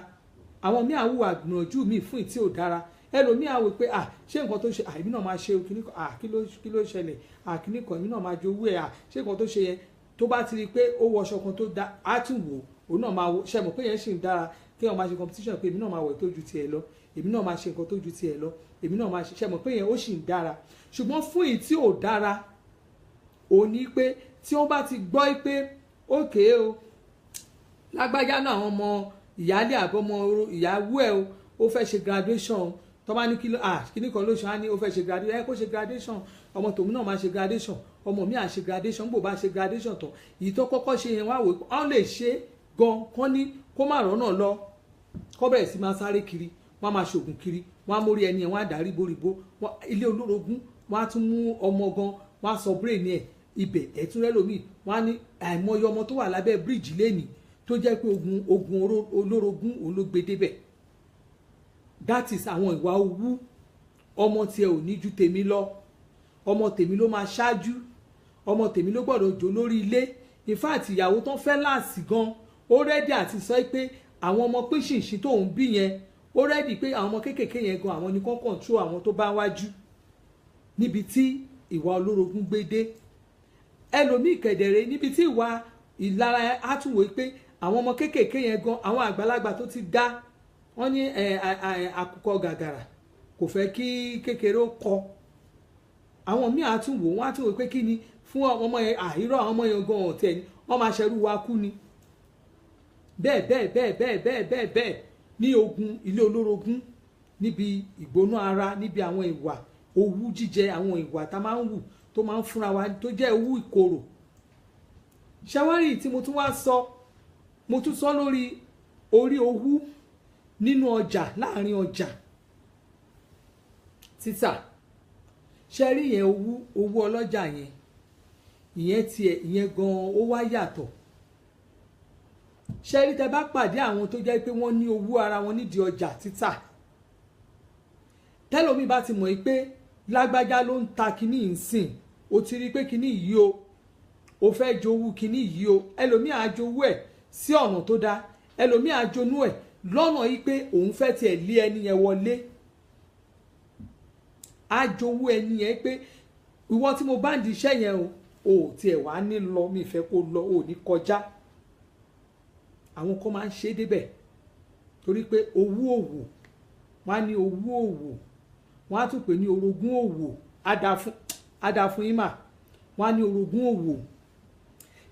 àwọn míì àwùwà ìgbìyànjú mi fún èyí tí ò dára ẹlòmíì àwò pé ṣé nǹkan tó ṣe èmi náà máa ṣe kíní kan kí ló ṣẹlẹ̀ kíní kan èmi náà máa jowú ẹ̀ ṣé nǹkan tó ṣe yẹn tó bá ti rí i pé ó wọṣọ kan tó dá á tún wò òun náà máa wo ṣe mọ̀ pé yẹn ṣì ń dára kí wọ́n máa ṣe competition pé èmi náà máa wẹ̀ tó ju tiẹ̀ lọ èmi náà máa ṣe nǹkan tó ju tiẹ̀ lọ èmi náà máa ṣe mọ̀ pé yẹn ó ṣì ń dára ṣùgbọ́n fún èyí tí ò dára ò ní pé tí wọ́n bá ti gbọ́ pé ókè o lágbájá náà àwọn ọmọ ìyáálé àbọ̀mọ ìyàwó ẹ̀ ó fẹ́ ṣe graduation tó bá ní kíní kan lóṣù á ní ó fẹ́ ṣe graduation kó ṣe graduation ọmọ tòun náà máa ṣe graduation ọmọ mi à ṣe graduation bó bá ṣe graduation tán èyí tó kọ́kọ́ ṣe yẹn wá wò ó lè ṣe gan kán ní kó má rọ́nà lọ kó bẹ̀rẹ̀ sí máa sáré kiri wọ́n á máa ṣògùn kiri wọ́n á mórí ẹni yẹn wọ́n á dà ríboríbo ilé olórogún wọ́n á tún mú ọmọ gan wọ́n á sọ brain ẹ̀ ibẹ̀ ẹ̀tún rẹ́ lómi wọ́n á ní àìmọye ọmọ tó wà lábẹ́ bíríìjì lẹ́nìí tó jẹ́ pé ogun olórogún òun ló gbé débẹ̀ that is àwọn ìwà owú ọmọ tiẹ̀ ò ní ju tèmi lọ ọmọ tèmi ló máa ṣáájú ọmọ tèmi ló gbọ́dọ̀ jó lórí ilé in fact ìyàwó tán fẹ́ láàsì gan ó rẹ́dí àti sọ pé àwọn ọmọ pínṣìnṣìn tóun bí yẹn ó rẹ́dí pé àwọn ọmọ kéékèèké yẹn gan àwọn ni kán control àwọn tó bá wájú níbi tí ìwà olórogún gbé dé ẹlòmíì kẹ̀dẹ̀rẹ̀ níbi tí ìwà ìlara á tún wò pé àwọn ọmọ kéékèèké yẹn gan àwọn àgbàlagbà tó ti dá wọ́n ní àkùkọ gàgàrà kò fẹ́ kí kékeré ó kọ àwọn míì á tún wò wọ́n á tún wò pé kí ni fún ọmọ yẹn àìrọ̀ àwọn ọmọ yẹn gan ọ̀tẹ̀ ni wọ́n máa ṣerú wa kú ni bẹ́ẹ̀ ní ogun ilé olórogún níbi ìgbóná ara níbi àwọn ìwà owú jíjẹ àwọn ìwà tá máa ń wù tó máa ń fúnra wa tó jẹ́ owú ìkorò ṣàwárí tí mo tún wá sọ mo tún sọ lórí orí owú nínú ọjà láàrin ọjà títà ṣe rí yẹn owó ọlọ́jà yẹn ìyẹn gan ó wá yàtọ̀ ṣe rí tẹ bá pàdé àwọn tó jẹ́ pé wọ́n ní owó ara wọn nídìí ọjà títà tẹ́lómi bá ti mọ̀ pé lágbájá ló ń ta kinní ìsìn o ti rí pé kinní yìí o fẹ́ jowú kinní yìí o ẹlòmíì á jowú ẹ̀ sí ọ̀nà tó dáa ẹlòmíì á jonú ẹ̀ lọ́nà yìí pé òun fẹ́ tiẹ̀ lé ẹni yẹn wọlé á jowú ẹni yẹn pé ìwọ tí mo bá ń di iṣẹ́ yẹn o tiẹ̀ wá ní lọ mi fẹ́ kó lọ ò ní kọjá àwọn kan máa ń ṣe é débẹ̀ torí pé owó òwò wọ́n á ní owó òwò wọ́n á tún pè ní orogún òwò adàfún ìmà wọ́n á ní orogún òwò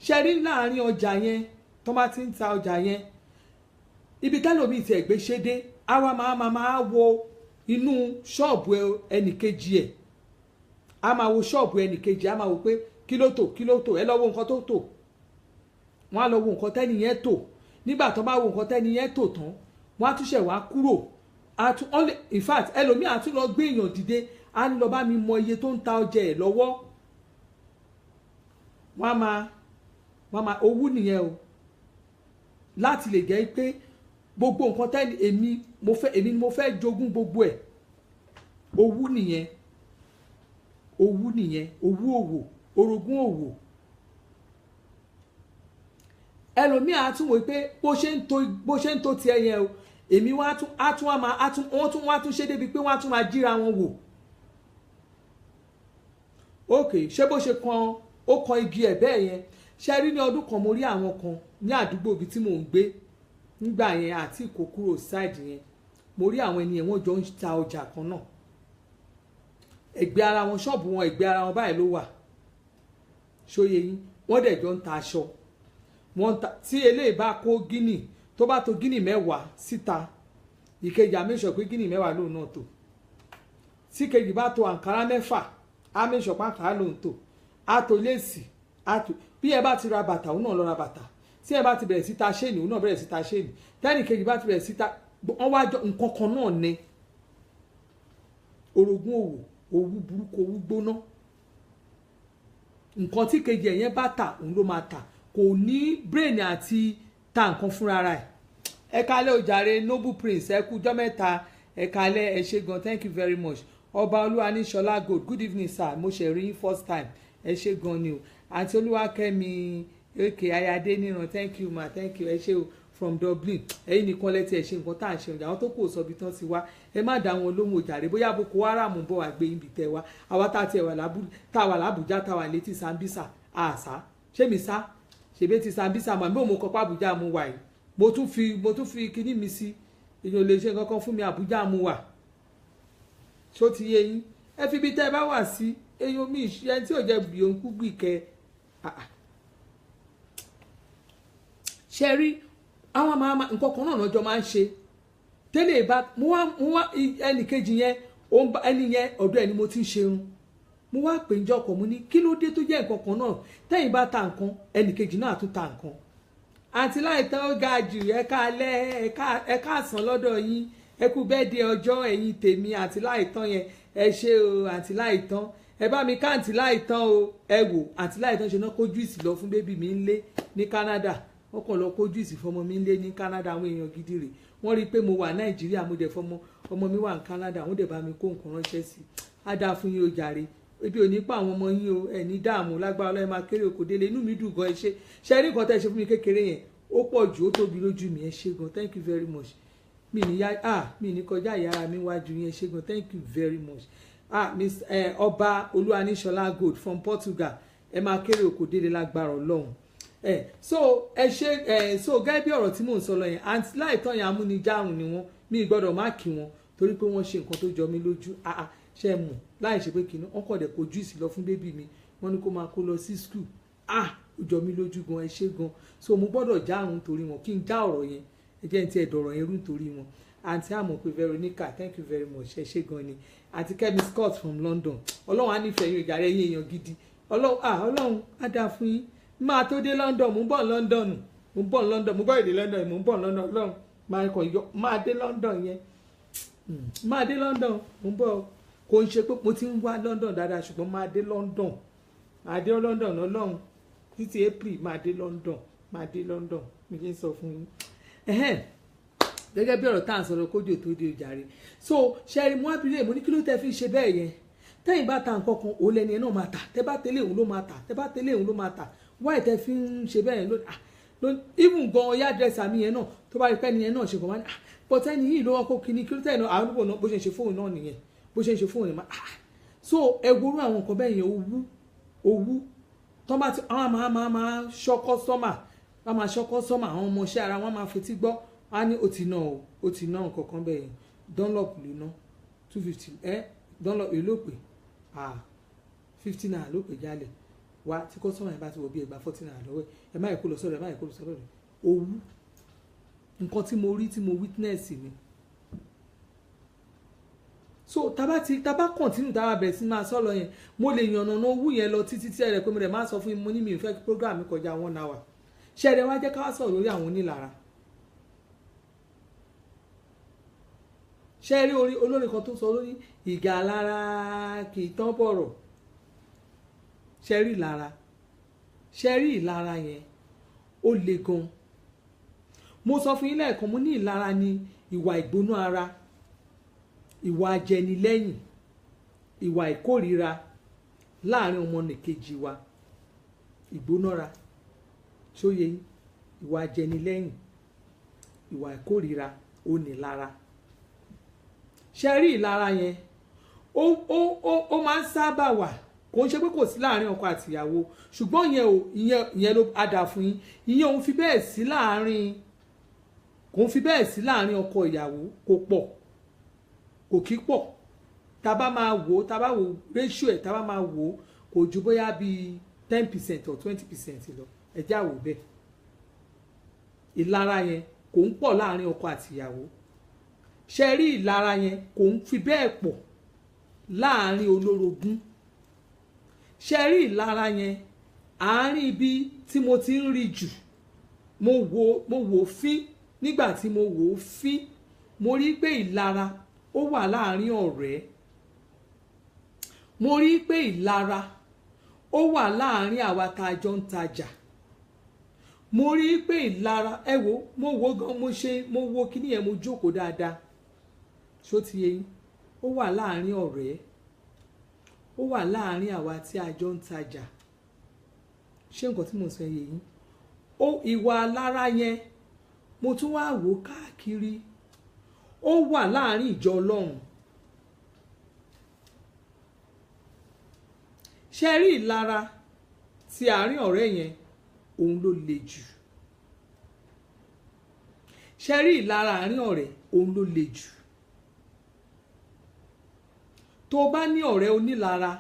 ṣe rí láàrin ọjà yẹn tó bá ti ń ta ọjà yẹn ibi tẹ́lòmíì ti ẹ̀gbẹ́ ṣe dé àwa máa wo inú ṣọ́ọ̀bù ẹnìkejì ẹ̀ a máa wo ṣọ́ọ̀bù ẹnìkejì a máa wo pé kí ló tò ẹ lọ wo nǹkan tó tò wọ́n á lọ wo nǹkan tẹ́ni yẹn tò nígbà tó bá wo nǹkan tẹ́ni yẹn tò tán wọ́n á tún ṣẹ̀ wá kúrò in fact ẹlòmíì á tún lọ gbé èèyàn dìde á ní lọ bá mi mọ iye tó ń ta ọjà ẹ̀ lọ́wọ́ wọ́n máa owú nìyẹn o láti lè jẹ́ pé gbogbo nǹkan tẹ́ni èmi ni mo fẹ́ jogún gbogbo ẹ̀ owú nìyẹn owú òwò orogún òwò ẹlòmíì á tún wò pé bó ṣe ń tó tiẹ̀ yẹn o èmi wọ́n tún ṣe débi pé wọ́n á tún máa jíra wọn wò ok ṣé bó ṣe kan igi ẹ̀ bẹ́ẹ̀ yẹn ṣe rí ní ọdún kan mo rí àwọn kan ní àdúgbò ibi tí mò ń gbé nígbà yẹn àti ìkó kúrò ṣáìdì yẹn mo rí àwọn ènìyàn wọ́n jọ ń ta ọjà kan náà ẹ̀gbẹ́ ara wọn ṣọ́ọ̀bù wọn ẹ̀gbẹ́ ara wọn báyìí ló wà ṣóye yín wọ́n dẹ̀ jọ ń ta aṣọ tí eléyìí bá kó gíní tó bá tó gíní 10 síta ìkejì á make sure pé gíní 10 lòun náà tó tí kejì bá tó àǹkárá 6 á make sure pé àǹkárá lòun tó á tó léèsì á tó bí ẹ bá ti ra bàtà òun náà lọ ra bàtà tí ẹ bá ti bẹ̀rẹ̀ sí ta ṣéènì òun náà bẹ̀rẹ̀ sí ta ṣéènì tẹ́nì kejì bá ti bẹ̀rẹ̀ sí ta wọ́n wá jọ nǹkan kan náà ni orogún owú burúkú owú gbóná nǹkan tí kejì ẹ̀yẹn bá tà òun ló máa tà kò ní brain àti ta nǹkan fúnra rẹ̀ ẹ kálẹ́ o jàre Noble Prince ẹ kú ọjọ́ mẹ́ta ẹ kálẹ́ ẹ ṣé gan thank you very much ọba Olúwaníṣọlá Gold good evening sir mo ṣe rí first time ẹ ṣé gan ni o àti Olúwakẹ́mi okay ayáde níran thank you ma thank you ẹ ṣé o from Dublin ẹ̀yin nìkan lẹ́tí ẹ̀ ṣe nǹkan tá à ń ṣe ọjà àwọn tó kù sọ ibi tán ti wá ẹ má dá wọn lóhùn òjàre bóyá Boko Haram bọ̀ wá gbé ibi tẹ wá àwa tá a wà lábùjá tá a wà létí Sambisa àṣà ṣé mi sá ṣèbí ti Sambisa mà bí òun kọ pa Àbújá mu wà yìí mo tún fi kíní mi sí èèyàn lè ṣe kankan fún mi Àbújá mu wà ṣó ti yé yín ẹ fi ibi tẹ bá wà sí èèyàn mi ìṣe tí ò jẹ gbìyànjú gbìkẹ ṣe rí àwọn máa nǹkan kan náà lọ́jọ́ máa ń ṣe tẹ́lẹ̀ bá mo wá ẹnì kejì yẹn ẹni yẹn ọ̀dọ̀ ẹni mo ti ń ṣerun mo wá pè ń jọkọ̀ mo ní kí ló dé tó jẹ́ nǹkan kan náà tẹ́yìn bá ta nǹkan ẹnì kejì náà tún ta nǹkan àǹtí láìtàn ó ga jù ẹ káalẹ́ ẹ káàsán lọ́dọ̀ yín ẹ kú bẹ́ẹ̀dẹ̀ ọjọ́ ẹ̀yin tèmi àǹtí láìtàn yẹn ẹ ṣé o àǹtí láìtàn ẹ bá mi ká àǹtí láìtàn o ẹ wò àǹtí láìtàn ṣe náà kó júìsì lọ fún bébì mi ńlé ní Canada wọ́n kàn lọ kójú ìsìnfọmọ mi lé ní Canada àwọn èèyàn gidi rè wọ́n rí i pé mo wà Nàìjíríà mo dẹ̀ ọmọ mi wà ní Canada wọ́n dẹ̀ bá mi kó nǹkan ránṣẹ́ sí i á dáa fún yín o jàre ebi ò ní pa àwọn ọmọ yín o ẹ̀ ní dààmú lágbára ọlọ́run máa kéré oko délé inú mi dùn gan ẹ ṣe rí nǹkan tẹ́ ẹ ṣe fún mi kékeré yẹn ó pọ̀ jù ó tóbi lójú mi ẹ ṣé gan thank you very much mi ní kọjá ìyára mi wájú yín ẹ ṣé gan thank you very much ọba Olúwaníṣọlá Gold from Portugal ẹ máa kéré oko délé lágbára ọlọ́run so ẹ ṣe so gẹ́gẹ́ bí ọ̀rọ̀ tí mò ń sọ lọ yẹn àǹtí láìtàn yẹn amúnijárùn ni wọ́n mi gbọ́dọ̀ má kí wọn torí pé wọ́n ṣe nǹkan tó jọ mí lójú ṣe mọ̀ láì ṣe pé kí ni wọ́n kọ̀ dẹ̀ kó júìsì lọ fún bébì mi wọ́n ní kó máa kó lọ sí skul ó jọ mí lójú gan ẹ ṣé gan so mo gbọ́dọ̀ já àrùn torí wọn kí n já ọ̀rọ̀ yẹn ẹ jẹ́ n ti ẹ̀dọ̀rọ̀ yẹn rú nítorí wọn àǹtí àmọ̀ pé Veronica thank you very much ẹ ṣé gan ni àti Kemi Scott from London ọlọ́run á nífẹ̀ẹ́ yín ìjàre yín èèyàn gidi ọlọ́run á dáa fún yín máa tó dé London mo ń bọ̀ London mo gbọ́ èdè London mo ń bọ̀ London Ọlọ́run máa dé London yẹn máa dé London mo ń bọ̀ kò ń ṣe pé mo ti ń wá London dáadáa ṣùgbọ́n máa dé London Ọlọ́run títí April máa dé London mi kì í sọ fún yín gẹ́gẹ́ bí ọ̀rọ̀ tá à ń sọ̀rọ̀ kójú tó dé ojàre so ṣẹ́rí mo ábílẹ̀ mo ní kí ló tẹ́ fi ṣe bẹ́ẹ̀ yẹn tẹ́yìn bá ta nǹkan kan òun lẹ́ni ẹ̀ náà máa tà tẹ́ bá tẹ́lẹ̀ òun ló máa tà tẹ́ bá tẹ́lẹ̀ òun ló máa tà wáyé tẹ́ fi ń ṣe bẹ́ẹ̀ lónìí even gan ọyá dírẹ́sà mi yẹn náà tó bá rí pẹ́ nìyẹn náà ṣe kàn wá ní but ẹni yìí ló wọ́n kó kíní kí ló tẹ̀ náà àwọn olùbọ̀ náà bó ṣe ń ṣe fóònù náà nìyẹn bó ṣe ń ṣe fóònù náà so ẹgbòrú àwọn nǹkan bẹ́ẹ̀ yẹn owú tó bá ti àwọn máa ṣọ́ kọ́sọ́mà àwọn ọmọọṣẹ́ ara wọn máa fetí gbọ́ á ní ó ti ná nǹkan kan bẹ́ẹ̀ yẹn Dunlop ló ná 250 Dunlop èló pé 50 naira ló pè jálẹ̀ wá tí kọ́sọ́mà yẹn bá ti wọ̀ bí ẹgbàá 40 naira lọ́wọ́ ẹ má yẹ kó lọ sọ́dọ̀ rẹ̀ owú nǹkan tí mo rí tí mo witness ni so taba continue taba bẹ̀rẹ̀ sí máa sọ lọ yẹn mo lè yànnàná owú yẹn lọ títí tí ẹ̀rẹ̀ pé mo rẹ̀ máa sọ fún mi mo ní mi ò fẹ́ kí program mi kọjá 1 hour ṣẹ̀rẹ̀ wá jẹ́ ká wá sọ̀rọ̀ lórí àwọn onílára ṣẹ́rí olórin kan tó sọ lórí ìgà lára kì í tán bọ̀rọ̀ ṣẹ́rí ìlara yẹn ó le gan mo sọ fún yín lẹ́ẹ̀kan mo ní ìlara ni ìwà ìgbóná ara ìwà ajẹnilẹ́yìn ìwà ìkórìíra láàrin ọmọnìkejì wa ìgbónára ṣóye ìwà ajẹnilẹ́yìn ìwà ìkórìíra onílara ṣẹ́rí ìlara yẹn ó máa ń sábà wà kò ń ṣe pé kò sí láàrin ọkọ àti ìyàwó ṣùgbọ́n ìyẹn ló adà fún yín ìyẹn òun fi bẹ́ẹ̀ sí láàrin ọkọ ìyàwó kò pọ̀ kò kí pọ̀ tá bá máa wò ratio ẹ̀ tá bá máa wò kò ju bóyá bíi 10% or 20% lọ ẹ já wò bẹ́ẹ̀ ìlara yẹn kò ń pọ̀ láàrin ọkọ àti ìyàwó ṣe rí ìlara yẹn kò ń fi bẹ́ẹ̀ pọ̀ láàrin olórogún ṣe rí ìlara yẹn àárín ibi tí mo ti ń rí jù mo wò fín nígbà tí mo wò ó fín mo rí pé ìlara ó wà láàrin ọ̀rẹ́ mo rí pé ìlara ó wà láàrin àwa tá a jọ ń tajà mo rí pé ìlara ẹ wo mo wo gan mo wo kíní yẹn mo jókòó dáadáa ṣó ti yé yín ó wà láàrin ọ̀rẹ́ ó wà láàrin àwa tí a jọ ń tajà ṣé nǹkan tí mo sọ yé yín ó ìwà lára yẹn mo tún wá wò káàkiri ó wà láàrin ìjọ Ọlọ́run ṣe rí ìlara ti àárín ọ̀rẹ́ yẹn òun ló le jù ṣe rí ìlara àárín ọ̀rẹ́ òun ló le jù tó bá ní ọ̀rẹ́ onílara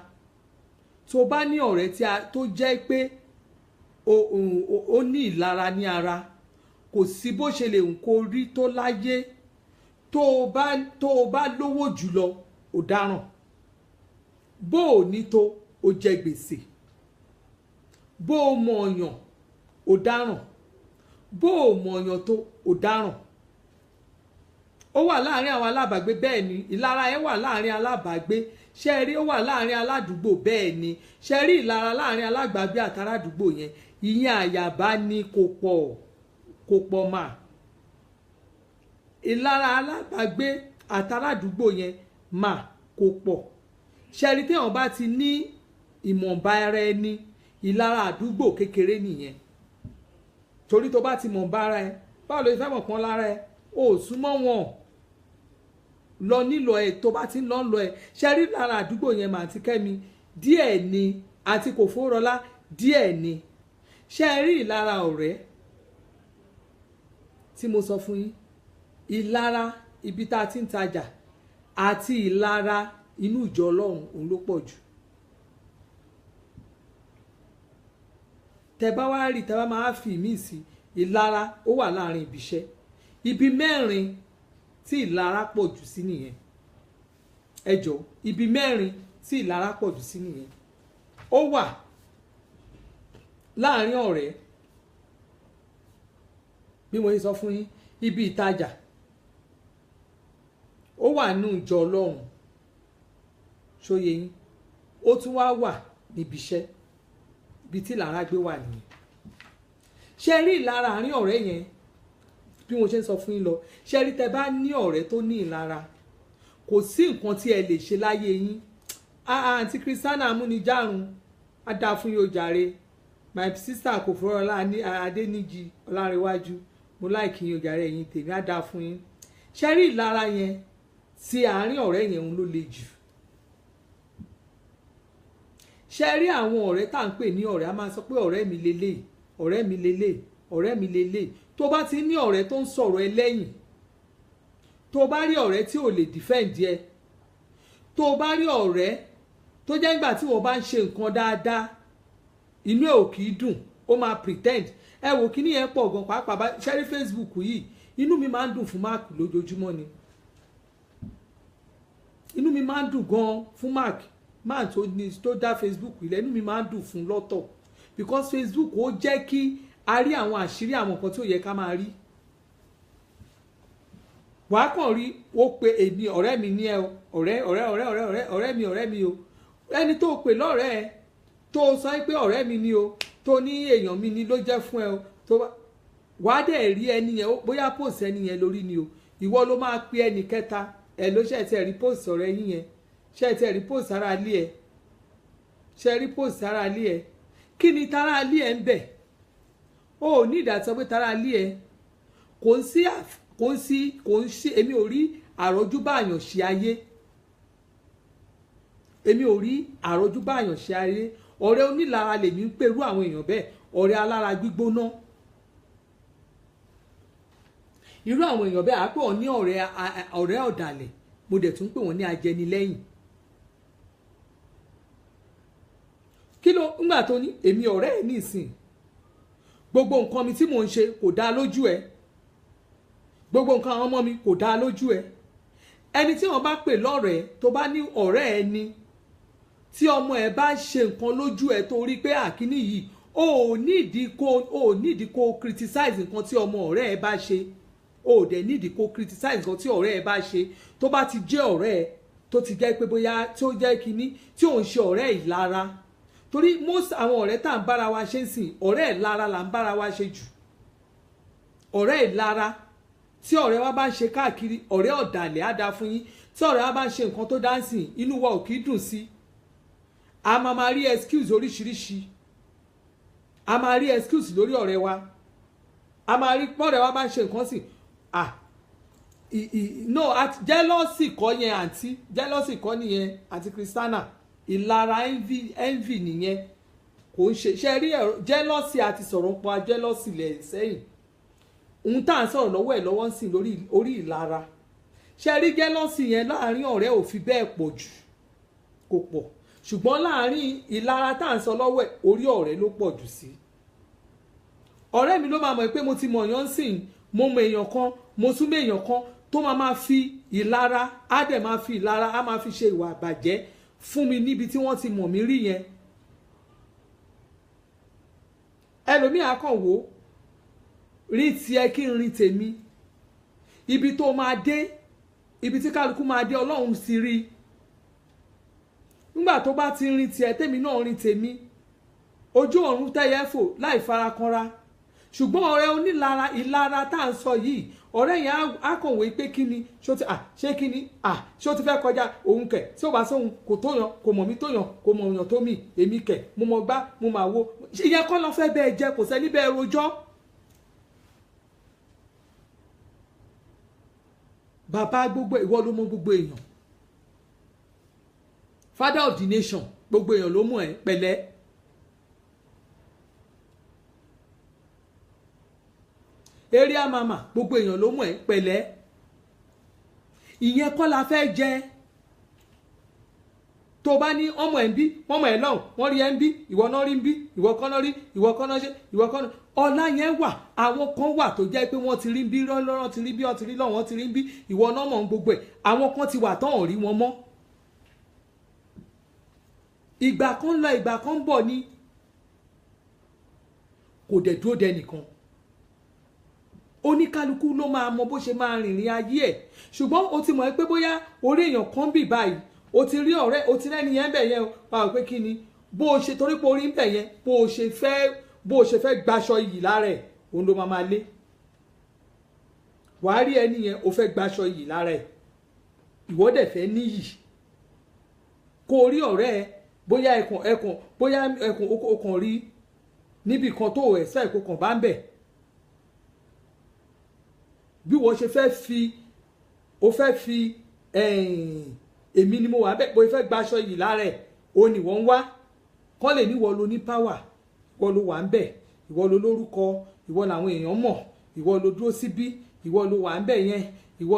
tó bá ní ọ̀rẹ́ tó jẹ́ pé ó ní ìlara ní ara kò sí bó ṣe lè kó rí tó láyé tó o bá lówó jùlọ ó dáràn bó o ní tó o jẹ gbèsè bó o mọ ọyàn ó dáràn bó o mọ ọyàn tó ó dáràn ó wà láàrin àwọn alábàágbé bẹ́ẹ̀ ni ìlara yẹn wà láàrin alábàágbé ṣe rí ó wà láàrin aládùúgbò bẹ́ẹ̀ ni ṣe rí ìlara láàrin alábàágbé àtàràdúgbò yẹn ìyẹn àyàbá ni kò pọ̀ mà ìlara alábàágbé àtàràdúgbò yẹn mà kò pọ̀ ṣe rí téèyàn bá ti ní ìmọ̀ǹba ara ẹni ìlara àdúgbò kékeré nìyẹn torí tó bá ti mọ̀ǹba ara ẹ báwo ló fẹ́ mọ̀ pọ́n lára ẹ ò súnmọ́ wọn lọ nílò ẹ tó bá ti ń lọ ẹ ṣe rí lára àdúgbò yẹn mà àti Kẹ́mi díẹ̀ ni àti Kòfórọlá díẹ̀ ni ṣe rí ìlara ọ̀rẹ́ tí mo sọ fún yín ìlara ibi tá a ti ń tajà àti ìlara inú ìjọ Ọlọ́run òun ló pọ̀ jù tẹ bá wá rí tẹ bá máa fi mí sí ìlara ó wà láàrin ibiṣẹ́ ibi mẹ́rin tí ìlara pọ̀ jù sí nìyẹn ẹ jọ̀ọ́ ibi mẹ́rin tí ìlara pọ̀ jù sí nìyẹn ó wà láàrin ọ̀rẹ́ bí mo ṣe sọ fún yín ibi ìtajà ó wà nínú ìjọ Ọlọ́run ṣóyè yín ó tún wá wà níbi iṣẹ́ bí tí ìlara gbé wà nìyẹn ṣe rí ìlara àárín ọ̀rẹ́ yẹn bí mo ṣe ń sọ fún yín lọ ṣe rí tẹ bá ní ọ̀rẹ́ tó ní ìlara kò sí nǹkan tí ẹ lè ṣe láyé yín àǹtí Christiana amúnijárun á dáa fún yóò jàre my sister Kòfórọlá Adéníjì Ọlárẹ̀wájú mo láìkí yóò jàre ẹ̀yin tèmi á dáa fún yín ṣe rí ìlara yẹn tí àárín ọ̀rẹ́ yẹn òun ló le jù ṣe rí àwọn ọ̀rẹ́ tá à ń pè ní ọ̀rẹ́ a máa sọ pé ọ̀rẹ́ mi lélẹ̀ ọ̀rẹ́ mi lélẹ̀ ọ̀rẹ́ mi lélẹ̀ tó bá ti ní ọ̀rẹ́ tó ń sọ̀rọ̀ ẹ lẹ́yìn tó bá rí ọ̀rẹ́ tí ò lè defend ẹ tó bá rí ọ̀rẹ́ tó jẹ́ nígbà tí wọ́n bá ń ṣe nǹkan dáadáa inú ẹ̀ ò kì í dùn ó máa pretend ẹ wò kíní yẹn pọ̀ gan pàápàá bá ṣe rí Facebook yìí inú mi máa ń dùn fún Mark lójoojúmọ́ ni inú mi máa ń dùn gan fún Mark man tó dá Facebook ilẹ̀ inú mi máa ń dùn fún lọ́tọ̀ because Facebook ó jẹ́ kí a rí àwọn àṣírí àwọn nǹkan tí ó yẹ ká máa rí wàá kàn rí ó pe èmi ọ̀rẹ́ mi ní ẹ ọ̀rẹ́ mi o ẹni tó pè lọ́rẹ́ ẹ tó sọ pé ọ̀rẹ́ mi ní o tó ní èèyàn mi ní ló jẹ́ fún ẹ o tó wàá dẹ̀ rí ẹni yẹn bóyá post ẹni yẹn lórí ni o ìwọ ló máa pe ẹnì kẹta ẹ ló ṣe tẹ̀ rí post ọ̀rẹ́ yín yẹn ṣe tẹ̀ rí post ara ilé ẹ ṣe rí post ara ilé ẹ kí ni tara ilé ẹ ń bẹ̀ o ò ní ìdàtọ̀ pé tara ilé ẹ kò ń sí èmi ò rí àròjú báyàn ṣe ayé èmi ò rí àròjú báyàn ṣe ayé ọ̀rẹ́ onílara lèmi ń pèrú àwọn èèyàn bẹ́ẹ̀ ọ̀rẹ́ alára gbígbóná irú àwọn èèyàn bẹ́ẹ̀ àpò ní ọ̀rẹ́ ọ̀dàlẹ̀ mo dẹ̀ tún pè wọ́n ní ajẹnilẹ́yìn kí ló nígbà tó ní èmi ọ̀rẹ́ ẹ̀ nísìn gbogbo nǹkan mi tí mò ń ṣe kò dáa lójú ẹ gbogbo nǹkan àwọn ọmọ mi kò dáa lójú ẹ ẹni tí wọ́n bá pè lọ́rẹ̀ẹ́ tó bá ní ọ̀rẹ́ ẹ ni tí ọmọ ẹ bá ṣe nǹkan lójú ẹ tó rí pé àkíní yìí o ò nídìí kó criticize nǹkan tí ọmọ ọ̀rẹ́ ẹ bá ṣe o ò dẹ̀ nídìí kó criticize nǹkan tí ọ̀rẹ́ ẹ bá ṣe tó bá ti jẹ́ ọ̀rẹ́ ẹ tó ti jẹ́ pé bóyá tí ó jẹ́ kíní tí ò ń ṣe ọ̀rẹ́ ìlara torí most àwọn ọ̀rẹ́ tá à ń bára wa ṣe ń sìn ọ̀rẹ́ ìlara là ń bára wa ṣe jù ọ̀rẹ́ ìlara tí ọ̀rẹ́ wa bá ń ṣe káàkiri ọ̀rẹ́ ọ̀dàlẹ̀ á dáa fún yín tí ọ̀rẹ́ wa bá ń ṣe nǹkan tó dáńsìn inú wa ò kì í dùn sí a máa rí excuse oríṣiríṣi a máa rí excuse lórí ọ̀rẹ́ wa a máa rí pọ́ọ̀rẹ́ wa bá ń ṣe nǹkan sìn no jealousy kọ́ yẹn àǹtí jealousy kọ́ nìyẹn àǹtí Christiana ìlara envy nìyẹn kò ń ṣe rí jealousy àti sọ̀rọ̀ pa jealousy lẹ̀ sẹ́yìn ohun tá à ń sọ̀rọ̀ lọ́wọ́ ẹ̀ lọ́wọ́ ń sìn orí ìlara ṣe rí jealousy yẹn láàrin ọ̀rẹ́ ò fi bẹ́ẹ̀ pọ̀ jù kò pọ̀ ṣùgbọ́n láàrin ìlara tá à ń sọ lọ́wọ́ ẹ̀ orí ọ̀rẹ́ ló pọ̀ jù sí ọ̀rẹ́ mi ló máa mọ̀ pé mo ti mọ̀ yán sìn mo mọ èèyàn kan mo tún mọ èèyàn kan tó máa fi ìlara á dẹ̀ máa fi ìlara á máa fi ṣe ìwà àbàjẹ́ fún mi níbi tí wọ́n ti mọ̀ mí rí yẹn ẹlòmíà kàn wò rí tiẹ̀ kí n rí tèmi ibi tó máa dé ibi tí kálukú máa dé Ọlọ́run sì rí nígbà tó bá ti rin tiẹ̀ tèmi náà rin tèmi ojú ọ̀run tẹ́yẹ fò láì farakanra ṣùgbọ́n ọ̀rẹ́ onílara ìlara tá à ń sọ yìí ọ̀rẹ́ yẹn á kàn wé pé kí ni ṣé kí ni ṣé ó ti fẹ́ kọjá òun kẹ̀ tí ó bá sóhun kò tó yàn kò mọ̀ mí tó yàn kò mọ̀ yàn tó mì èmi kẹ̀ mo mọ̀ gbá mo mà wo ìyẹn kọ́ lọ fẹ́ bẹ́ẹ̀ jẹ kò sẹ́ni bẹ́ẹ̀ rojọ́. bàbá gbogbo ìwọ ló mọ gbogbo èèyàn father of the nation gbogbo èèyàn ló mọ̀ ẹ́ pẹ̀lẹ́. area mama gbogbo èèyàn ló mọ̀ ẹ́ pẹ̀lẹ́ ìyẹn kọ́ la fẹ́ jẹ tó bá ní ọmọ ẹ̀ ń bí ọmọ ẹ̀ lọ́hùn wọ́n rí ẹ̀ ń bí ìwọ náà rí ń bí ìwọ kan náà rí ìwọ kan náà ṣe ìwọ kan náà ọlá yẹn wà àwọn kan wà tó jẹ́ pé wọ́n ti rí ń bí lọ́rọ́ ti rí bí wọ́n ti rí lọ́hùn wọ́n ti rí ń bí ìwọ náà mọ̀ ń gbogbo ẹ̀ àwọn kan ti wà tán ò rí wọn mọ́ ìgbà kan lọ ìgbà kan bọ̀ ni kò dẹ̀ dúró dẹ nìkan oníkálukú ló máa mọ bó ṣe máa rìnrìn ayé ẹ̀ ṣùgbọ́n o ti mọ̀ pé bóyá orí èèyàn kan bì báyìí o ti rí ọ̀rẹ́ o ti rẹ́ni yẹn bẹ̀ yẹn pa ò pé kí ni bó o ṣe torí pé orí ń bẹ̀ yẹn bó o ṣe fẹ́ gbaṣọ iyì lára ẹ̀ òun ló máa lé wàá rí ẹni yẹn o fẹ́ gbaṣọ iyì lára ẹ̀ ìwọ dẹ̀ fẹ́ níyì kó o rí ọ̀rẹ́ ẹ bóyá ẹkùn okàn rí níbi kan tó ẹ̀sẹ̀ ìkókàn bá ń bẹ̀ bí wọ́n ṣe fẹ́ fi èmi ni mo wà bẹ́ẹ̀ bóyá fẹ́ gbaṣọ yìí lára ẹ̀ o ní wọ́n ń wá kọ́ lè ní ìwọ ló ní páwà ìwọ ló wà ń bẹ̀ ìwọ ló lórúkọ ìwọ làwọn èèyàn mọ̀ ìwọ ló dúró síbí ìwọ ló wà ń bẹ̀ yẹn ìwọ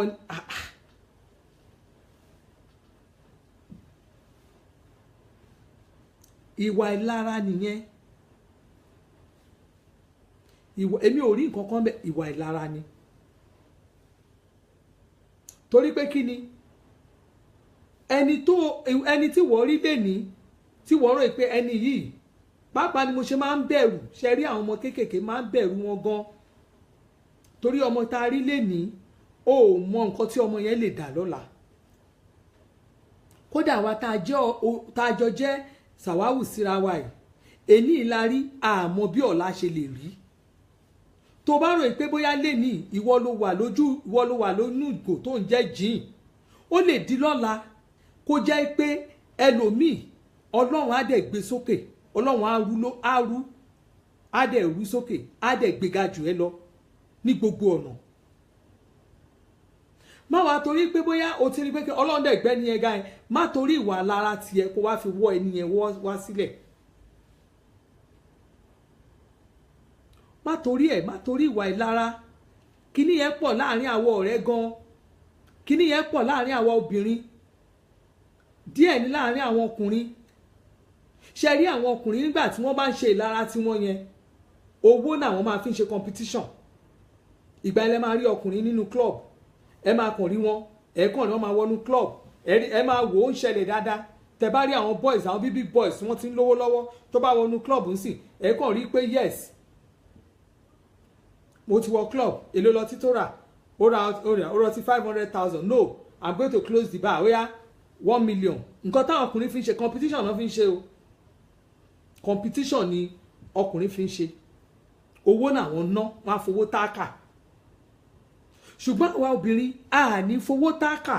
ìwà ìlara nìyẹn èmi ò rí nǹkan kan bẹ́ẹ̀ ìwà ìlara ni torí pé kí ni ẹni tí wọ́n rí lẹ́ni tí wọ́n rò pé ẹni yìí pàápàá ni mo ṣe máa ń bẹ̀rù ṣe rí àwọn ọmọ kéékèèké máa ń bẹ̀rù wọn gan torí ọmọ tá a rí lẹ́ni ó mọ nǹkan tí ọmọ yẹn lè dà lọ́la kódà wa tá a jọ jẹ́ sàwáwù síra wa yìí èní ìlarí àmọ́ bí ọ̀la ṣe lè rí tó bá rò pé bóyá lẹ́ni ìwọ ló wà lónú ìgò tó ń jẹ́ jìn ó lè di lọ́la kó jẹ́ pé ẹlòmíì ọlọ́run á dẹ̀ gbé sókè ọlọ́run á dẹ̀ rú sókè á dẹ̀ gbéga jù ẹ lọ ní gbogbo ọ̀nà má wàá torí pé bóyá o ti rí pé ọlọ́run dẹ̀ gbẹ́ ní ẹ̀ga ẹ̀ má torí ìwà lára tiẹ̀ kó wá fi wọ́ ẹni yẹn wá sílẹ̀ má torí ìwà ìlara kíní yẹn pọ̀ láàrin àwọn ọ̀rẹ́ gan kíní yẹn pọ̀ láàrin àwọn obìnrin díẹ̀ ní láàrin àwọn ọkùnrin ṣe rí àwọn ọkùnrin nígbà tí wọ́n bá ń ṣe ìlara tí wọ́n yẹn owó náà wọ́n máa fi ń ṣe competition. Ìgbà ilẹ̀ máa rí ọkùnrin nínú club ẹ máa kàn rí wọn ẹ̀ẹ̀kan ni wọ́n máa wọnú club ẹ máa wò ó ń ṣẹlẹ̀ dáadáa. Tẹ bá rí àwọn boys àwọn bíbí boys wọ́n ti ń lówó lọ́wọ́ tó bá wọnú club ń sìn ẹ̀ẹ̀kan rí pé yes mo ti wọ club èló lọ tító rà ó ra ti 500,000 no I'm going to close the bar oya 1 million. Nǹkan táwọn ọkùnrin fi ń ṣe competition náà fi ń ṣe o competition ni ọkùnrin fi ń ṣe owó náà wọ́n ná wọ́n á fowó táàkà ṣùgbọ́n àwa obìnrin a ní fowó táàkà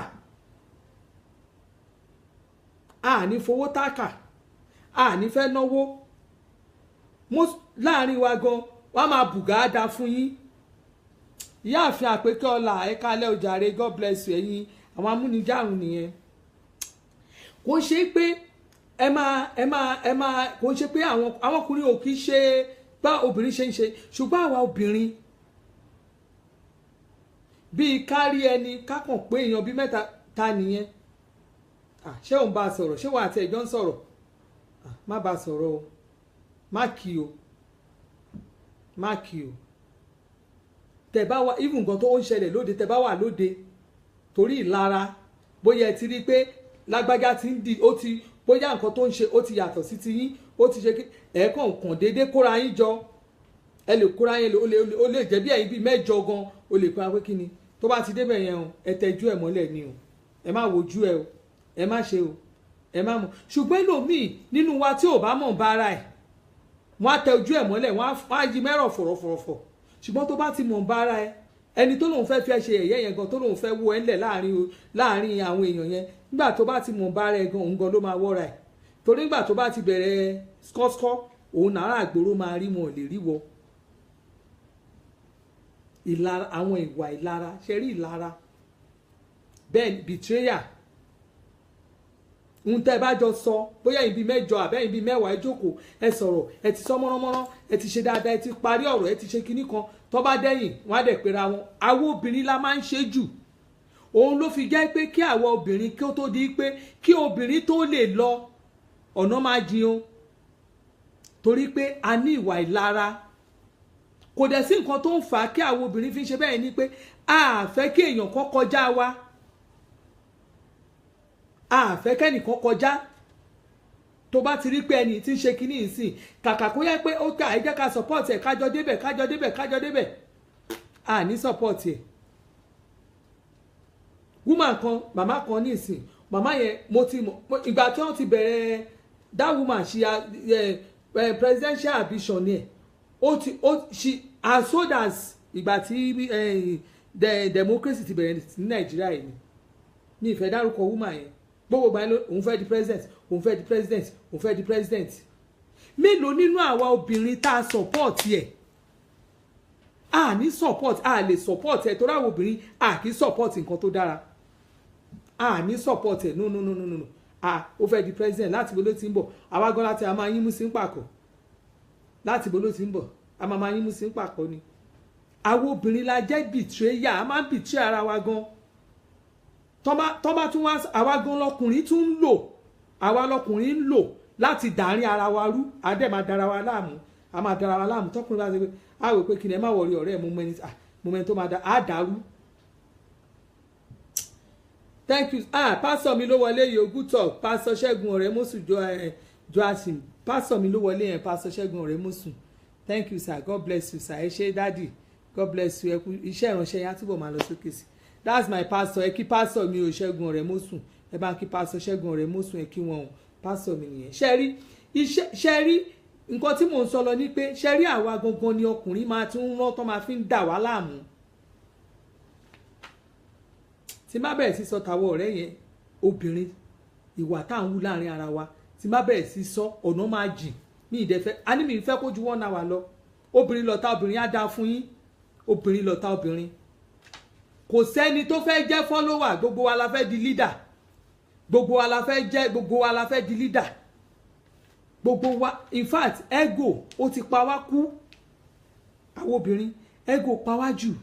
a ní fowó táàkà a ní fẹ́ náwó láàrin wa gan wọ́n máa bùgá fún yín ìyáàfin àpékẹ́ ọlá ẹ̀ka alẹ́ òjàre God bless you ẹ̀yin àwọn amúnijàrún nìyẹn kò ṣe pé ẹ máa kò ṣe pé àwọn ọkùnrin ò kì í ṣe bá obìnrin ṣe ń ṣe ṣùgbọ́n àwa obìnrin bíi kárí ẹni kákàn pé èèyàn bíi mẹ́ta ta nìyẹn ṣé òun bá a sọ̀rọ̀ ṣé wàá àti ẹ̀jọ́ ń sọ̀rọ̀ má bá a sọ̀rọ̀ o má kì o tẹ bá wà even nǹkan tó ń ṣẹlẹ̀ lóde tẹ bá wà lóde torí ìlara bóyá ẹ ti rí pé lágbájá ti ń di ó ti bóyá nǹkan tó ń ṣe ó ti yàtọ̀ sí ti yín ó ti ṣe ẹ̀ẹ̀kan kàn déédéé kóra yín jọ ẹ lè kóra yín ó lè jẹ́ bí ẹ̀yin bíi mẹ́jọ gan o lè pa pé kí ni tó bá ti débẹ̀ yẹn o ẹ tẹjú ẹ̀ mọ́lẹ̀ ni o ẹ má wojú ẹ o ẹ má ṣe o ẹ má mọ̀ ṣùgbọ́n ẹlòmíì nínú wa tí ò bá mọ̀ bá ara ẹ̀ wọ́n á tẹ ojú ẹ̀ mọ́lẹ̀ wọ́n á yí mẹ́rọ̀ fọ̀rọ̀fọ̀rọ̀ ṣùgbọ́n tó bá ti mọ̀ bá ara ẹ̀ ẹni tó lóun fẹ́ fi ẹ ṣe ẹ̀yẹ́ yẹn gan tó lóun fẹ́ wọ ẹ ńlẹ̀ láàrin àwọn èèyàn yẹn nígbà tó bá ti mọ̀ bá ara ẹ̀ gan òun gan ló máa wọ́ra ẹ̀ torí nígbà tó bá ti bẹ̀rẹ̀ skọ́skọ́ òun náírà àgbòrò máa rí wọn lè rí wọ ìlara àwọn ìwà ìlara ṣe rí ìlara bẹ́ẹ̀ betrayal ń tẹ́ bá jọ sọ bóyá ibi mẹ́jọ àbẹ́yìn bíi mẹ́wàá ẹ jókòó ẹ sọ̀rọ̀ ẹ ti sọ mọ́ránmọ́rán ẹ ti ṣe dáadáa ẹ ti parí ọ̀rọ̀ ẹ ti ṣe kinní kan tó bá dẹ́yìn wọ́n á dẹ̀ pera wọn àwọn obìnrin la máa ń ṣe jù òun ló fi jẹ́ pé kí àwọn obìnrin kí ó tó di pé kí obìnrin tó lè lọ ọ̀nà máa jiyàn torí pé a ní ìwà ìlara kò dẹ̀ sí nǹkan tó ń fà á kí àwọn obìnrin fi ń ṣe bẹ́ẹ̀ ni pé a fẹ́ kí èèyàn kan kọjá wa a fẹ́ kẹ́nìkan kọjá tó bá ti rí pé ẹni tí ń ṣe kinní ìsìn kàkà kó yẹ pé ó kà ẹ jẹ́ ká support ẹ̀ kájọ débẹ̀ a ní support ẹ̀ woman kan màmá kan ní ìsìn màmá yẹn mo ti mọ̀ ìgbà tí wọ́n ti bẹ̀rẹ̀ that woman she presidential ambition ẹ̀ she as soon as ìgbà tí democracy ti bẹ̀rẹ̀ ní Nàìjíríà yìí ní ìfẹ́ dárúkọ woman yẹn gbogbo ìgbà yẹn òun fẹ́ di president mélòó nínú àwa obìnrin tá a support ẹ̀ a ní support a lè support ẹ̀ torí àwọn obìnrin a kì í support nǹkan tó dára a ní support ẹ̀ no ó fẹ́ di president láti bó ló ti ń bọ̀ àwa gan láti a máa yín mú sí ń pàkọ́ láti bó ló ti ń bọ̀ a máa yín mú sí ń pàkọ́ ni àwọn obìnrin la jẹ́ betrayer a máa ń betray ara wa gan tọ́ba tún wá àwa gan lọkùnrin tún ń lò àwa lọkùnrin ń lò láti dàárín ara wa rú adé máa dára wa láàmú a máa dára wa láàmú tọkùnrin bá ṣe pé a rò pé kí ni ẹ má wọrí ọ̀rẹ́ ẹ̀ mo mẹni tó máa dá a dàrú. Thank you pásọ mi ló wọlé yìí good talk pásọ Ṣẹ́gun Ọ̀rẹ́mọ́sùn joasim pásọ mi ló wọlé yẹn pásọ Ṣẹ́gun Ọ̀rẹ́mọ́sùn thank you sir God bless you sir ẹ ṣé daddy God bless you ẹ kú iṣẹ́ ìránṣẹ́ yẹn á túbọ̀ máa lọ sókè sí that's my pastor ẹ kí pastor mi ò Ṣẹ́gun Ọ̀rẹ́mọ́sùn ẹ bá ń kí pastor Ṣẹ́gun Ọ̀rẹ́mọ́sùn ẹ kí wọn o pastor mi nìyẹn ṣe rí nǹkan tí mò ń sọ lọ ni pé ṣe rí àwa gangan ni ọkùnrin máa tún rán tó máa fi ń dà wá láàmú tí má bẹ̀rẹ̀ sí sọ tàwọn ọ̀rẹ́ yẹn obìnrin ìwà tá à ń wú láàrin ara wa tí má bẹ̀rẹ̀ sí sọ ọ̀nà máa jìn ní ìdẹ́fẹ́ a ní mi fẹ́ kó ju 1 hour lọ obìnrin lọ̀tá obìnrin á dáa fún yín obìnrin lọ̀tá obìnrin kò sẹ́ni tó fẹ́ jẹ́ follower gbogbo wa la fẹ́ di leader gbogbo wa la fẹ́ di leader gbogbo wa in fact ego ó ti pa wá kú àwọn obìnrin ego pa wá jù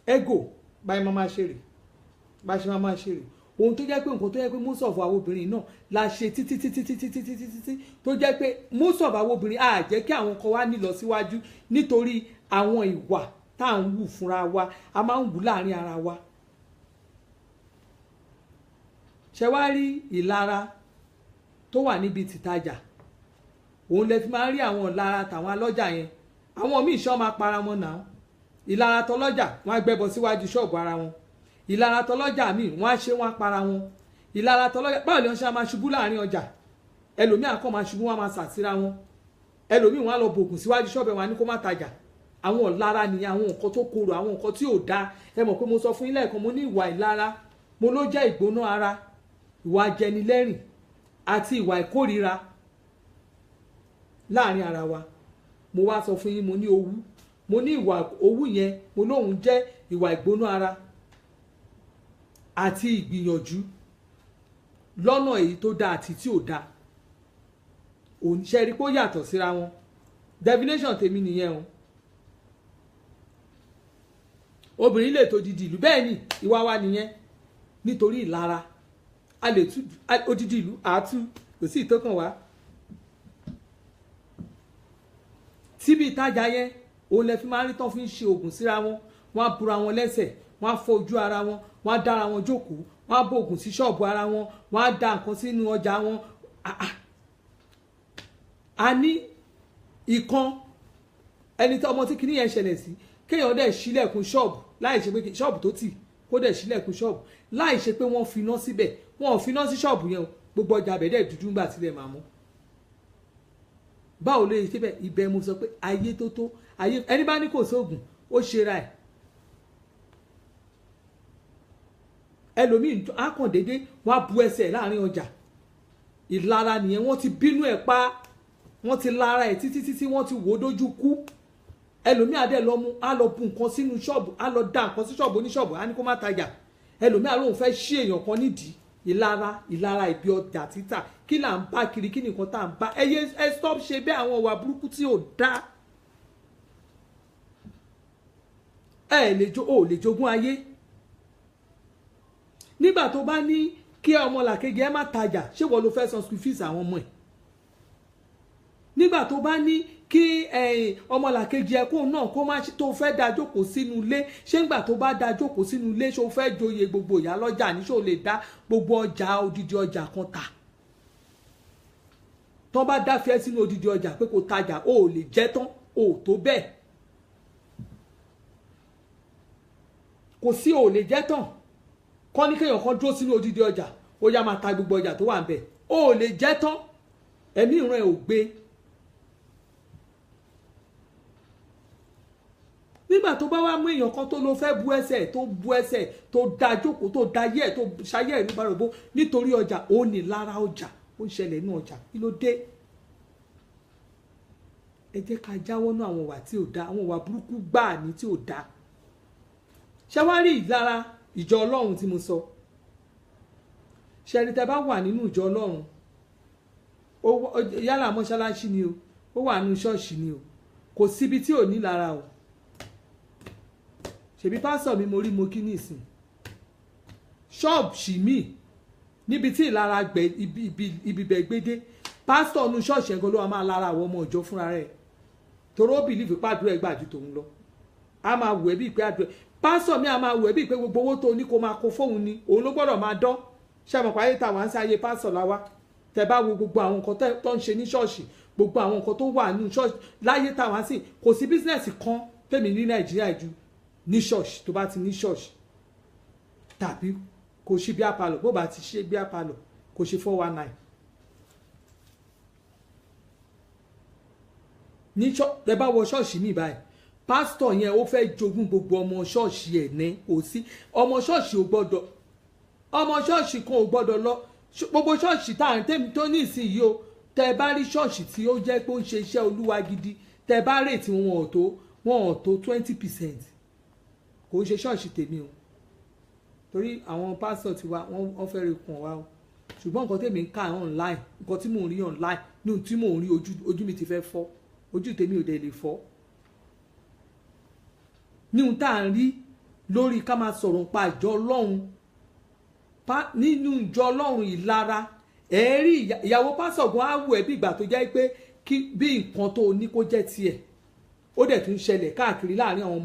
ego báyìí máa ṣe rè ohun tó jẹ́ pé nǹkan tó jẹ́ pé most of àwọn obìnrin náà la ṣe títí tó jẹ́ pé most of àwọn obìnrin á jẹ́ kí àwọn kan wá nílọ síwájú nítorí àwọn ìwà tá à ń wù fúnra wa a máa ń wù láàrin ara wa. ṣé wá rí ìlara tó wà níbi tìtajà òun lè fi máa ń rí àwọn ìlara tàwọn alọ́jà yẹn àwọn míì ṣọ́ máa para wọn náà ìlara tọlọ́jà wọ́n á gbẹ́bọ síwájú ṣọ́ọ̀bù ara wọn ìlara tọlọ́jà míì wọ́n á ṣe wọ́n á para wọn ìlara tọlọ́jà báwo ni wọ́n ṣe máa ṣubú láàrin ọjà ẹlòmíì àkọ́ máa ṣubú wọn máa sàtìra wọn ẹlòmíì wọn á lọ bògùn síwájú ṣọ́ọ̀bù wọn á ní kó má tajà àwọn ìlara nìyẹn àwọn nǹkan tó korò àwọn nǹkan tí ò dáa ẹ mọ̀ pé mo sọ fún yín lẹ́ẹ̀kan mo ní ìwà ìlara mo ló jẹ́ ìgbóná ara ìwà ajẹnilẹ́rìn àti ìwà ìkórìíra láàrin ara wa mo wá sọ fún yín mo ní owú mo ní ìwà owú yẹn mo lóun jẹ́ ìwà ìgbóná ara àti ìgbìyànjú lọ́nà èyí tó dáa àti tí ò dáa òníṣẹ́ rí kó yàtọ̀ síra wọn definition tèmi nìyẹn o obìnrin lè tó didi ìlú bẹ́ẹ̀ ni ìwà wa nìyẹn nítorí ìlara a lè tú odidi ìlú àátú kò sí ìtókàn wá síbi ìtajà yẹn òun lè fi máa rí tán fi ń ṣe oògùn síra wọn wọ́n á bura wọn lẹ́sẹ̀ wọ́n á fọ ojú ara wọn wọ́n á dára wọn jókòó wọ́n á bó oògùn sí ṣọ́ọ̀bù ara wọn wọ́n á da nǹkan sínú ọjà wọn a ní ìkan ẹni tí ọmọ tí kìíní yẹn ṣẹlẹ̀ sí kéèyàn dẹ̀ ṣílẹ̀kùn ṣọ́ọ̀bù láì ṣe pé ṣọ́ọ̀bù tó tì kó dẹ̀ ṣílẹ̀kùn ṣọ́ọ̀bù láì ṣe pé wọ́n finá síbẹ̀ wọn ò finá sí ṣọ́ọ̀bù yẹn o gbogbo ọjà bẹ̀dẹ̀ dúdú ńgbà tilẹ̀ máa mú báwo lè ṣe bẹ́ẹ̀ ibẹ̀ mo sọ pé ayé tó tó ayé ẹni bá ní kò sóògùn ó ṣera ẹ̀ ẹlòmíì á kàn déédéé wọ́n á bu ẹsẹ̀ láàrin ọjà ìlara nìyẹn wọ́n ti bínú ẹ̀ pa wọ́n ti lara ẹ̀ títí wọ́n ti wò ó dójú kú ẹlòmíì á dẹ̀ lọ mú á lọ bu nǹkan sínú ṣọ́ọ̀bù á lọ da nǹkan sí ṣọ́ọ̀bù oníṣọ́ọ̀bù á ní kó má tajà ẹlòmíì á lóun fẹ́ ṣí èèyàn kan nídìí ìlara ìbí ọjà títà kí là ń bá kiri kí nìkan tá à ń bá ẹ stop ṣe bẹ́ẹ̀ àwọn ìwà burúkú tí ò dá ò lè jogún ayé nígbà tó bá ní kí ọmọlàkejì ẹ má tajà ṣé wọ́n ló fẹ́ san school fees àwọn ọmọ ẹ̀ nígbà tó bá ní kí ọmọlàkejì ẹ kó náà kó má tó fẹ́ da jókòó sínú ilé ṣé ńgbà tó bá da jókòó sínú ilé ṣó fẹ́ joyè gbogbo ìyá lọ́jà ní ṣó lè dá gbogbo ọjà odidi ọjà kan tà tó bá dáfẹ́ sínú odidi ọjà pé kó tajà ó lè jẹ́ tán ó tó bẹ́ẹ̀ kò sí ó lè jẹ́ tán kọ́ ní kéèyàn kan dúró sínú odidi ọjà ó yá máa ta gbogbo ọjà tó wà ń bẹ̀ ó lè jẹ́ tán ẹ̀mí ìran ẹ̀ ò gbé nígbà tó bá wá mú èèyàn kan tó lọ fẹ́ bu ẹsẹ̀ tó da jókòó tó da yẹ́ tó ṣayé ẹ̀ nípa rògbò nítorí ọjà ó ní lára ọjà ó ń ṣẹlẹ̀ ní ọjà kí ló dé ẹ jẹ́ ká jáwọ́ náà àwọn ìwà tí ò da àwọn ìwà burúkú gbáà ní tí ò da ṣé wá rí ìlara ìjọ ọlọ́run tí mo sọ ṣẹ́ni tẹ́ bá wà nínú ìjọ ọlọ́run yálà mọ́ṣáláṣí ni o ó wà nínú ṣọ́ọ̀ṣì ni o kò síbi tí ò ní lára o ṣèbí pásọ̀ mi mo rí mo kí nìsín ṣọ́ọ̀ṣì mi níbi tí ìlara ibibẹ̀ gbédé pásítọ̀ nu ṣọ́ọ̀ṣì ẹ̀gọ́ ló wà máa lára àwọn ọmọ ìjọ fúnra rẹ̀ torí ó bìlífì pàdúrà ẹ̀ gbàjú tòun lọ a máa wù ẹ́ bíi pé àdúrà pásítọ̀ mi a máa wù ẹ́ bíi pé gbogbo owó tó ní kó máa kó fóun ni òun ló gbọ́dọ̀ máa dán ṣé àmọ̀pá ayé tàwa ń sáyé pásítọ̀ láwa tẹ́ bá wo gbogbo àwọn nǹkan tó ń ṣe ní ṣọ́ọ̀ṣì gbogbo àwọn nǹkan tó wà nínú ṣọ́ọ̀ṣì láyé tàwa sí kò sí bísínẹ́sì kan tèmi ní nàìjíríà ju ní ṣọ́ọ̀ṣì tó bá ti ní ṣọ́ọ̀ṣì tàbí kò ṣe bí apalọ̀ bó bá ti ṣe bí apalọ̀ kò ṣe 419 ní ẹ bá wọ ṣọ́ọ̀ṣì mi báyìí pásítọ̀ yẹn ó fẹ́ jogún gbogbo ọmọ ṣọ́ọ̀ṣì ẹ̀ ní kò sí ọmọ ṣọ́ọ̀ṣì ò gbọ́dọ̀ ọmọ ṣọ́ọ̀ṣì kan ò gbọ́dọ̀ lọ gbogbo ṣọ́ọ̀ṣì tá à ń tẹ́mi tó ní ìsinyìí o tẹ́ bá rí ṣọ́ọ̀ṣì tí ó jẹ́ pé ó ń ṣe iṣẹ́ olúwa gidi tẹ́ bá rètí wọn ò tó 20% kò ń ṣe ṣọ́ọ̀ṣì tèmi o torí àwọn pásítọ̀ tiwa wọ́n fẹ́ rí kàn wá o ṣùgbọ́n nǹkan tèmi ń kà online nǹkan tí mò ń rí online ní ohun tí mò ń rí ojú mi ti fẹ́ fọ́ ojú tèmi ò dẹ̀ lè fọ́ ní ohun tá à ń rí lórí ká máa sọ̀rọ̀ nípa àjọ ọlọ́run nínú ìjọ Ọlọ́run ìlara ẹ̀rí ìyàwó pásọ̀ gan á wù ẹ́ bí ìgbà tó jẹ́ pé bí nǹkan tó ní kó jẹ́ tiẹ̀ ó dẹ̀ tún ṣẹlẹ̀ káàkiri láàrin àwọn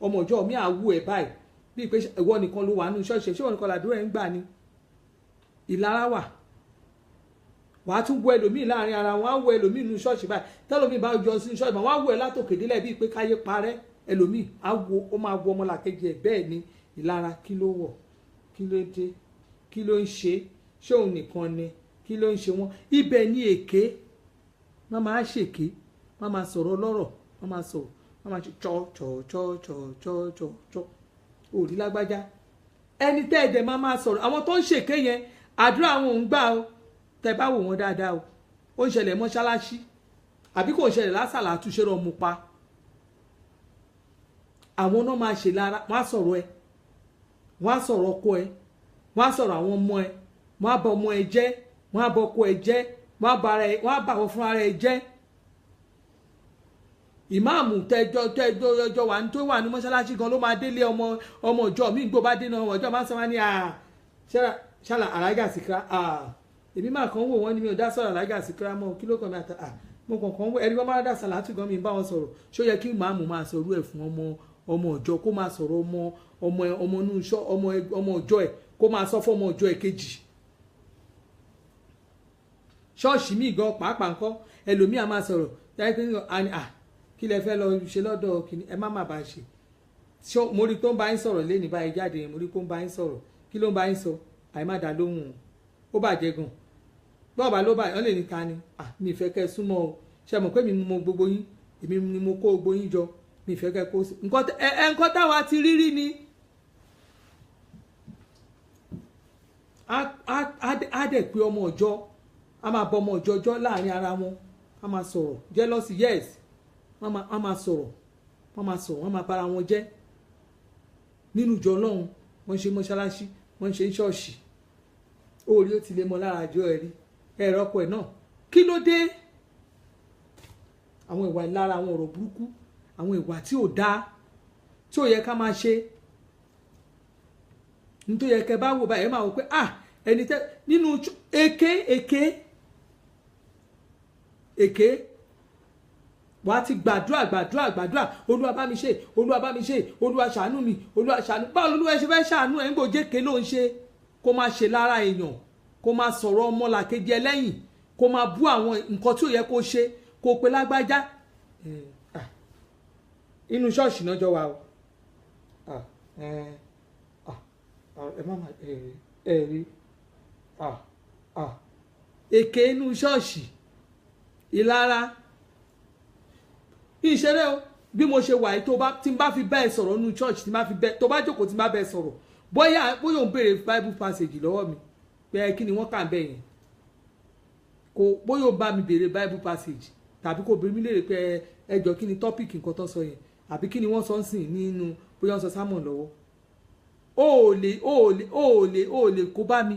ọmọ ìjọ mi á wù ẹ́ báyìí bí pé ìwọ nìkan ló wà nínú ṣọ́ọ̀ṣì ṣé ìwọ nìkan làdúrà ẹ̀ ń gbà ni ìlara wà wàá tún wọ ẹlòmíì láàrin ara wọn á wọ ẹlòmíì nínú ṣọ́ọ̀ṣì báyìí tẹ́lòmíì bá jọ sí ṣọ́ọ̀ṣì wọn á wọ ẹ látòkè délẹ̀ bíi pé káyé parẹ́ ẹlòmíì ó máa wọ ọmọlàkejì ẹ̀ bẹ́ẹ̀ ni ìlara kí ló wọ̀ kí ló dé kí ló ń ṣé òun nìkan ni kí ló ń ṣe wọn ibẹ̀ ni èké má máa ṣèké má máa sọ̀rọ̀ lọ́rọ̀ má máa sọ̀rọ̀ má máa ṣe chọ́ òrí lágbájá ẹni tẹ́ ẹ̀dẹ̀ máa sọ̀rọ̀ àwọn tó ń ṣèké yẹn àdúrà àwọn òun gbà o tẹ́ bá wò wọ́n dáadáa o ó ń ṣẹlẹ̀ mọ́ṣáláṣí àbí kò ń ṣẹlẹ̀ lásàlá àtúnṣe rọ̀ mú pa àwọn náà máa ṣe lára wọ́n á sọ̀rọ̀ ẹ wọ́n á sọ̀rọ̀ ọkọ ẹ wọ́n á sọ̀rọ̀ àwọn ọmọ ẹ wọ́n á bọ ọmọ ẹ jẹ́ wọ́n á bọ ọkọ ẹ jẹ́ wọ́n á bà wọ́n fún ara ẹ jẹ́ ìmáàmù tẹjọ wà ní tó wà ní mọ́ṣáláṣí gan ló máa délé ọmọ ìjọ mi gbó bá dé náà ọmọ ìjọ máa ń sọ wá ní ṣáàlà àlágà síkírá èmi máa kàn wò wọ́n ní mi ò dá sọ̀rọ̀ àlágà síkírá mọ́ kí ló kàn mí mo kàn kàn wò ẹni wọ́n máa dá sàlátù gan mi bá wọn sọ̀rọ̀ ṣó yẹ kí ìmáàmù máa sọ̀rọ̀ ẹ̀ fún ọmọ ìjọ kó máa sọ̀rọ̀ ọmọ ìjọ ẹ̀ kó máa sọ fún ọmọ ìjọ ẹ̀ kejì ṣọ́ọ̀ṣì míì gan pàápàá ńkọ́ ẹlòmíà máa sọ̀rọ̀ kí lẹ fẹ́ lọ ṣe lọ́dọ̀ kìíní ẹ má bàa ṣe mo rí tó ń bá yín sọ̀rọ̀ lẹ́ni báyìí jáde mo rí tó ń bá yín sọ̀rọ̀ kí ló ń bá yín sọ àìmádà lóhùn ó bàjẹ́ gan bọ́ọ̀bà ló báyìí wọ́n lè ní ta ni mi ìfẹ́ kẹ́ ẹ súnmọ́ o ṣe mọ̀ pé mi mọ gbogbo yín èmi ni mo kó gbogbo yín jọ mi ìfẹ́ kẹ́ ẹ kó nǹkan táwa ti rírí ni á dẹ̀ pé ọmọ ọjọ́ á máa bọ ọmọ ọjọ́ láàrin ara wọn á máa sọ̀rọ̀ jealousy yes wọ́n máa sọ̀rọ̀ wọ́n máa bára wọn jẹ́ nínú ìjọ Ọlọ́run wọ́n ṣe mọ́ṣáláṣí wọ́n ṣe ṣọ́ọ̀ṣì orí ó ti lè mọ lára àjọ ẹ̀ rí ẹ̀rọ ọkọ̀ ẹ̀ náà kí ló dé àwọn ìwà ìlara àwọn ọ̀rọ̀ burúkú àwọn ìwà tí ò dáa tí ò yẹ ká máa ṣe nítorí yẹ kẹ́ bá wò báyìí ẹ máa wò pé ẹni tẹ́ nínú èké wà á ti gbàdúrà olúwa bá mi ṣe olúwa ṣàánú mi olúwa ṣàánú báwo olúwa ṣe fẹ́ ṣàánú ẹ̀ ń gbòjéke ló ń ṣe kó máa ṣe lára èèyàn kó máa sọ̀rọ̀ ọmọlàkejì ẹlẹ́yìn kó máa bú àwọn nǹkan tí ò yẹ kó ṣe kó pe lágbájá inú ṣọ́ọ̀ṣì náà jọ wà o ẹ má má rí èké inú ṣọ́ọ̀ṣì ìlara ìṣeré o bí mo ṣe wà yìí tí n bá fi bẹ́ẹ̀ sọ̀rọ̀ nínú church tí n bá fi bẹ́ẹ̀ tó bá jókòó tí n bá bẹ́ẹ̀ sọ̀rọ̀ bóyá òun béèrè bible passage lọ́wọ́ mi pé kí ni wọ́n kà ń bẹ̀ yẹn kò bóyá òun bá mi béèrè bible passage tàbí kò béèrè mi léèrè pé ẹjọ́ kí ni topic nǹkan tó sọ yẹn àbí kí ni wọ́n sọ ń sìn nínú bóyá wọ́n sọ sermon lọ́wọ́ ó lè kó bá mi